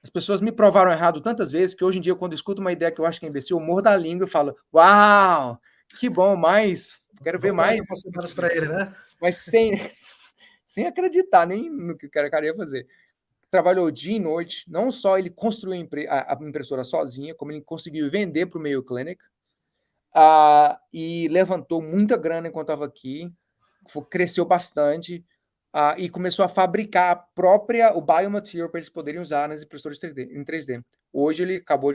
As pessoas me provaram errado tantas vezes que hoje em dia, quando eu escuto uma ideia que eu acho que é imbecil, eu morro da língua e falo, uau, que bom, mais, quero ver Vamos dar mais mais. algumas semanas para ele, né? Mas sem acreditar nem no que o cara ia fazer. Trabalhou dia e noite, não só ele construiu a impressora sozinha, como ele conseguiu vender para o Mayo Clinic, e levantou muita grana enquanto estava aqui, cresceu bastante, e começou a fabricar o biomaterial para eles poderem usar nas impressoras 3D, em 3D. Hoje ele acabou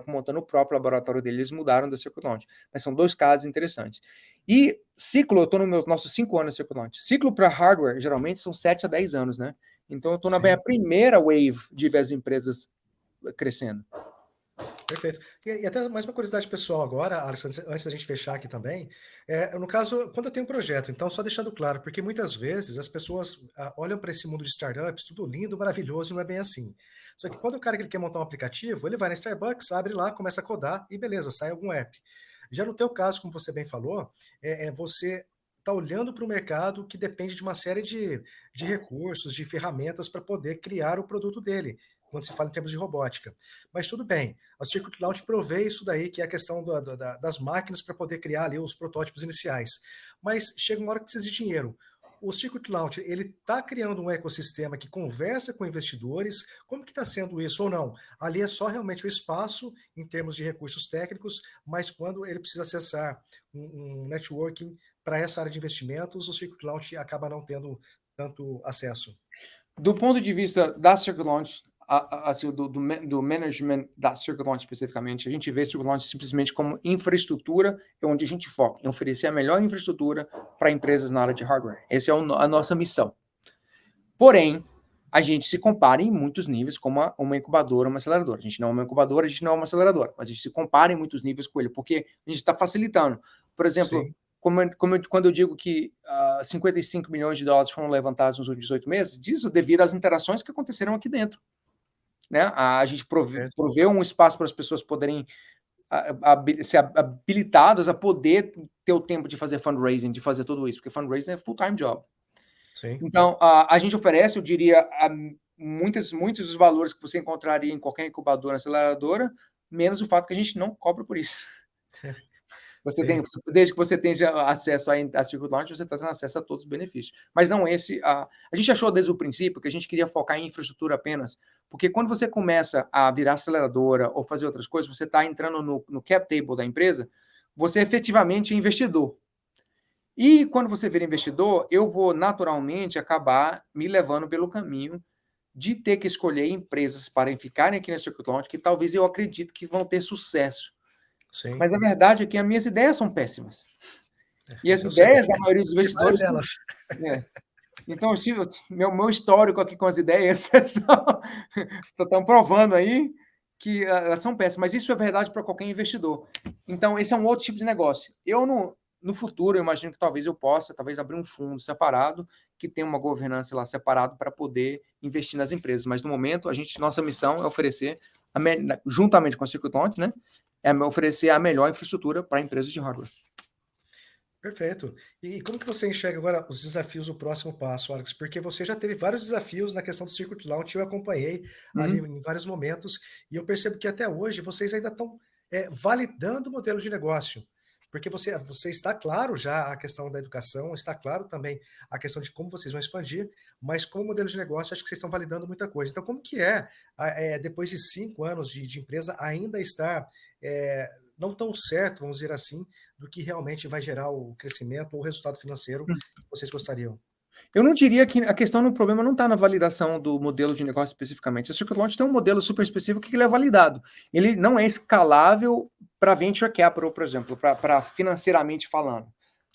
montando o próprio laboratório dele, eles mudaram da Circuit, mas são 2 casos interessantes. E ciclo, eu estou nos nossos 5 anos da Circuit. Ciclo para hardware, geralmente, são 7 a 10 anos, né? Então eu estou na minha primeira wave de ver as empresas crescendo. Perfeito. E até mais uma curiosidade pessoal agora, Alex, antes da gente fechar aqui também, no caso, quando eu tenho um projeto, então só deixando claro, porque muitas vezes as pessoas olham para esse mundo de startups, tudo lindo, maravilhoso, e não é bem assim. Só que quando o cara que ele quer montar um aplicativo, ele vai na Starbucks, abre lá, começa a codar e beleza, sai algum app. Já no teu caso, como você bem falou, você está olhando para o mercado que depende de uma série de recursos, de ferramentas para poder criar o produto dele, quando se fala em termos de robótica. Mas tudo bem, a Circuit Launch provê isso daí, que é a questão das máquinas para poder criar ali os protótipos iniciais. Mas chega uma hora que precisa de dinheiro. O Circuit Launch, ele está criando um ecossistema que conversa com investidores. Como que está sendo isso ou não? Ali é só realmente o espaço em termos de recursos técnicos, mas quando ele precisa acessar um networking para essa área de investimentos, o Circuit Launch acaba não tendo tanto acesso. Do ponto de vista da Circuit Launch, assim, do management da Circuit Launch especificamente, a gente vê Circuit Launch simplesmente como infraestrutura, onde a gente foca em oferecer a melhor infraestrutura para empresas na área de hardware. Essa é a nossa missão. Porém, a gente se compara em muitos níveis com uma incubadora, uma aceleradora. A gente não é uma incubadora, a gente não é uma aceleradora, mas a gente se compara em muitos níveis com ele, porque a gente está facilitando. Por exemplo, quando eu digo que 55 milhões de dólares foram levantados nos últimos 18 meses, disso devido às interações que aconteceram aqui dentro. Né? A gente proveu um espaço para as pessoas poderem ser habilitadas a poder ter o tempo de fazer fundraising, de fazer tudo isso, porque fundraising é full-time job. Sim. Então, a gente oferece, eu diria, muitos dos valores que você encontraria em qualquer incubadora, aceleradora, menos o fato que a gente não cobra por isso. Desde que você tenha acesso à Circuit Launch, você está tendo acesso a todos os benefícios. Mas não esse. A gente achou desde o princípio que a gente queria focar em infraestrutura apenas, porque quando você começa a virar aceleradora ou fazer outras coisas, você está entrando no cap table da empresa, você efetivamente é investidor. E quando você vira investidor, eu vou naturalmente acabar me levando pelo caminho de ter que escolher empresas para ficarem aqui na Circuit Launch que talvez eu acredite que vão ter sucesso. Sim. Mas a verdade é que as minhas ideias são péssimas. E as ideias da maioria dos investidores. Então, meu histórico aqui com as ideias estão provando aí que elas são péssimas. Mas isso é verdade para qualquer investidor. Então, esse é um outro tipo de negócio. No futuro, eu imagino que talvez eu possa abrir um fundo separado que tenha uma governança lá separado para poder investir nas empresas. Mas no momento, nossa missão é oferecer, juntamente com a Circuit Launch, né, é oferecer a melhor infraestrutura para empresas de hardware. Perfeito. E como que você enxerga agora os desafios do próximo passo, Alex? Porque você já teve vários desafios na questão do Circuit Launch, eu acompanhei ali em vários momentos, e eu percebo que até hoje vocês ainda estão validando o modelo de negócio. Porque você está claro já a questão da educação, está claro também a questão de como vocês vão expandir, mas como modelo de negócio, acho que vocês estão validando muita coisa. Então, como que depois de 5 anos de empresa, ainda estar não tão certo, vamos dizer assim, do que realmente vai gerar o crescimento ou o resultado financeiro que vocês gostariam? Eu não diria que a questão do problema não está na validação do modelo de negócio especificamente. A Circuit Launch tem um modelo super específico que ele é validado. Ele não é escalável para venture capital, por exemplo, para financeiramente falando.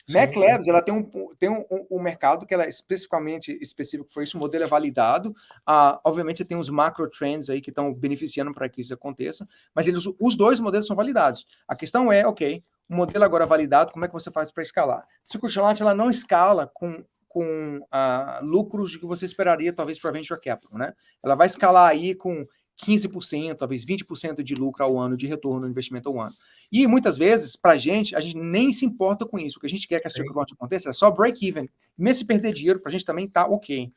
Mac Labs, ela tem um mercado que ela é especificamente específico para isso, o modelo é validado. Obviamente, tem uns macro trends aí que estão beneficiando para que isso aconteça, mas os 2 modelos são validados. A questão é, ok, o modelo agora validado, como é que você faz para escalar? A Circuit Launch, ela não escala com lucros que você esperaria, talvez, para venture capital, né? Ela vai escalar aí com 15%, talvez 20% de lucro ao ano, de retorno no investimento ao ano. E muitas vezes, para a gente nem se importa com isso. O que a gente quer que a Circuit Launch aconteça é só break-even. Mesmo se perder dinheiro, para a gente também tá ok.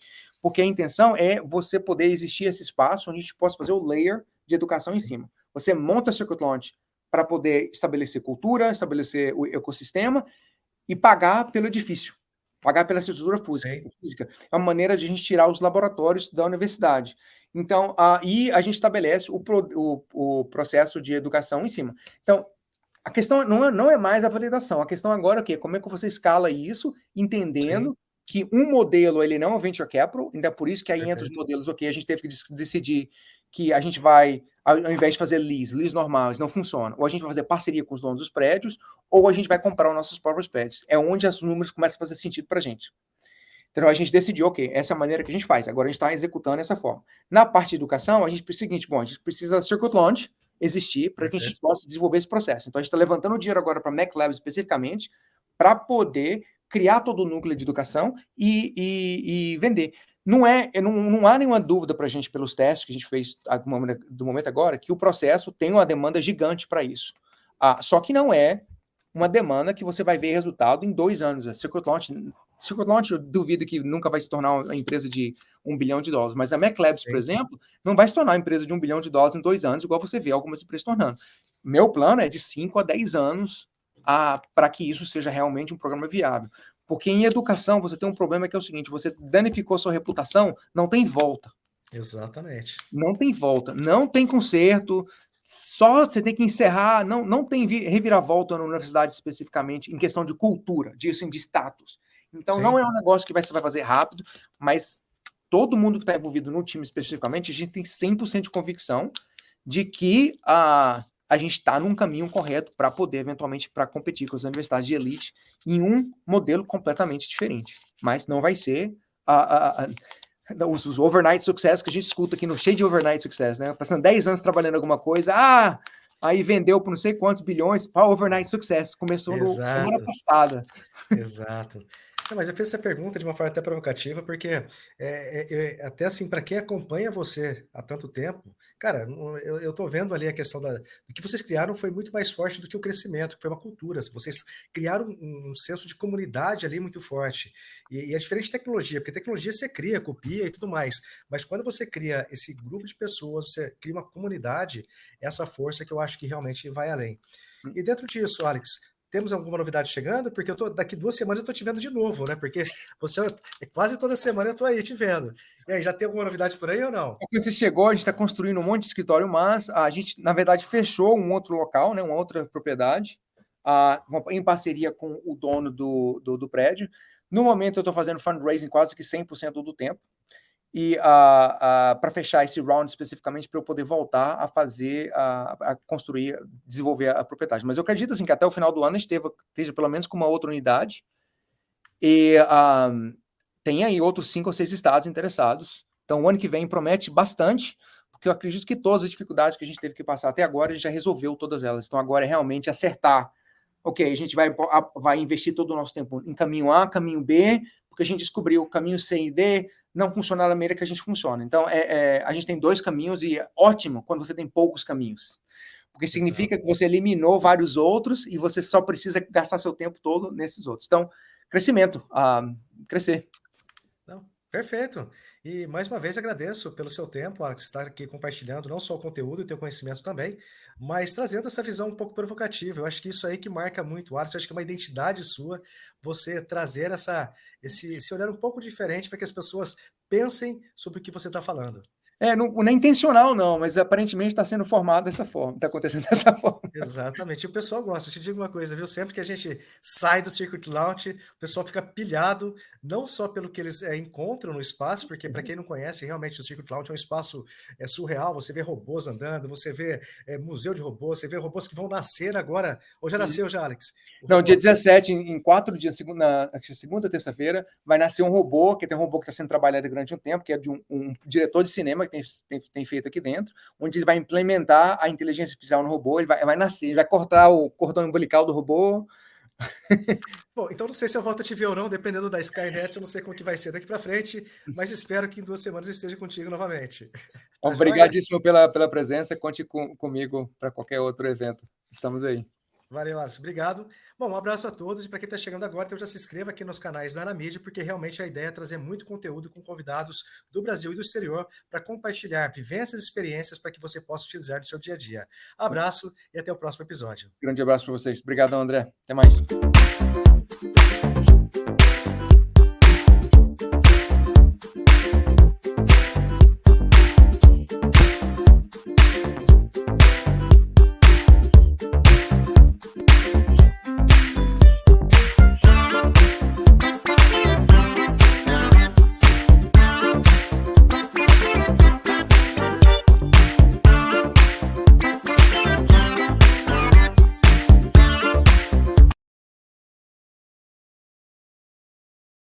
porque a intenção é você poder existir esse espaço onde a gente possa fazer o layer de educação em cima. Você monta Circuit Launch para poder estabelecer cultura, estabelecer o ecossistema e pagar pelo edifício, pagar pela estrutura Sim, física. É uma maneira de a gente tirar os laboratórios da universidade. Então, e a gente estabelece o processo de educação em cima. Então, a questão não é mais a validação, a questão agora é o quê? Como é que você escala isso, sim, entendendo que um modelo ele não é um venture capital, então é por isso que aí entra os perfeito. modelos, ok, a gente teve que decidir que a gente vai, ao invés de fazer lease normais, não funciona, ou a gente vai fazer parceria com os donos dos prédios, ou a gente vai comprar os nossos próprios prédios. É onde os números começam a fazer sentido para a gente. Então a gente decidiu, ok, essa é a maneira que a gente faz. Agora a gente está executando essa forma. Na parte de educação, a gente precisa o seguinte, bom, a gente precisa Circuit Launch existir para que a gente Perfeito. possa desenvolver esse processo. Então a gente está levantando dinheiro agora para a Mac Labs especificamente para poder criar todo o núcleo de educação e vender. Não há nenhuma dúvida para a gente, pelos testes que a gente fez do momento agora, que o processo tem uma demanda gigante para isso. Só que não é uma demanda que você vai ver resultado em 2 anos. A Circuit Launch, eu duvido que nunca vai se tornar uma empresa de $1 bilhão, mas a Mac Labs, por Sim, exemplo, não vai se tornar uma empresa de $1 bilhão em 2 anos, igual você vê algumas empresas tornando. Meu plano é de 5 a 10 anos para que isso seja realmente um programa viável. Porque em educação você tem um problema que é o seguinte: você danificou sua reputação, não tem volta. exatamente. Não tem volta, não tem conserto, só você tem que encerrar, não tem reviravolta na universidade especificamente em questão de cultura, de, assim, de status. Então não Sim, é um negócio que você vai fazer rápido, mas todo mundo que está envolvido no time especificamente, a gente tem 100% de convicção de que a gente está num caminho correto para poder eventualmente para competir com as universidades de elite em um modelo completamente diferente. Mas não vai ser os overnight success que a gente escuta aqui no cheio de overnight success, né? Passando 10 anos trabalhando em alguma coisa, aí vendeu por não sei quantos bilhões, overnight success. Começou no semana exato. passada. Exato. Não, mas eu fiz essa pergunta de uma forma até provocativa, porque até assim, para quem acompanha você há tanto tempo, cara, eu tô vendo ali a questão do que vocês criaram foi muito mais forte do que o crescimento, que foi uma cultura. Vocês criaram um senso de comunidade ali muito forte. E é diferente de tecnologia, porque tecnologia você cria, copia e tudo mais. Mas quando você cria esse grupo de pessoas, você cria uma comunidade, essa força que eu acho que realmente vai além. E dentro disso, Alex, temos alguma novidade chegando? Porque daqui 2 semanas eu tô te vendo de novo, né? Porque você quase toda semana eu tô aí te vendo. E aí, já tem alguma novidade por aí ou não? Porque você chegou, a gente está construindo um monte de escritório, mas a gente, na verdade, fechou um outro local, né, uma outra propriedade, em parceria com o dono do prédio. No momento, eu estou fazendo fundraising quase que 100% do tempo. E para fechar esse round especificamente, para eu poder voltar a fazer, a construir, desenvolver a propriedade. Mas eu acredito assim, que até o final do ano a gente esteja pelo menos com uma outra unidade. E tem aí outros 5 ou 6 estados interessados. Então, o ano que vem promete bastante, porque eu acredito que todas as dificuldades que a gente teve que passar até agora, a gente já resolveu todas elas. Então, agora é realmente acertar. Ok, a gente vai investir todo o nosso tempo em caminho A, caminho B, porque a gente descobriu o caminho C e D não funciona da maneira que a gente funciona. Então, a gente tem 2 caminhos e é ótimo quando você tem poucos caminhos. Porque significa Exato. que você eliminou vários outros e você só precisa gastar seu tempo todo nesses outros. Então, crescimento, crescer. Não, perfeito. E mais uma vez agradeço pelo seu tempo, Alex, estar aqui compartilhando não só o conteúdo e o teu conhecimento também, mas trazendo essa visão um pouco provocativa. Eu acho que isso aí que marca muito o Alex, eu acho que é uma identidade sua, você trazer esse olhar um pouco diferente para que as pessoas pensem sobre o que você está falando. Não é intencional, não, mas aparentemente está sendo formado dessa forma, está acontecendo dessa forma. Exatamente. E o pessoal gosta. Eu te digo uma coisa, viu? Sempre que a gente sai do Circuit Lounge, o pessoal fica pilhado, não só pelo que eles encontram no espaço, porque para quem não conhece, realmente o Circuit Lounge é um espaço surreal. Você vê robôs andando, você vê museu de robôs, você vê robôs que vão nascer agora. Ou já nasceu já, Alex? O Não, dia robô. 17, em 4 dias, segunda, terça-feira, vai nascer um robô, que tem um robô que está sendo trabalhado durante um tempo, que é de um diretor de cinema que tem feito aqui dentro, onde ele vai implementar a inteligência artificial no robô, ele vai nascer, ele vai cortar o cordão umbilical do robô. Bom, então não sei se eu volto a te ver ou não, dependendo da Skynet, eu não sei como que vai ser daqui para frente, mas espero que em 2 semanas eu esteja contigo novamente. Tá joia? Obrigadíssimo pela presença, conte comigo para qualquer outro evento. Estamos aí. Valeu, Alisson. Obrigado. Bom, um abraço a todos e para quem está chegando agora, então já se inscreva aqui nos canais da Anamídia, porque realmente a ideia é trazer muito conteúdo com convidados do Brasil e do exterior para compartilhar vivências e experiências para que você possa utilizar no seu dia a dia. Abraço e até o próximo episódio. Grande abraço para vocês. Obrigadão, André. Até mais.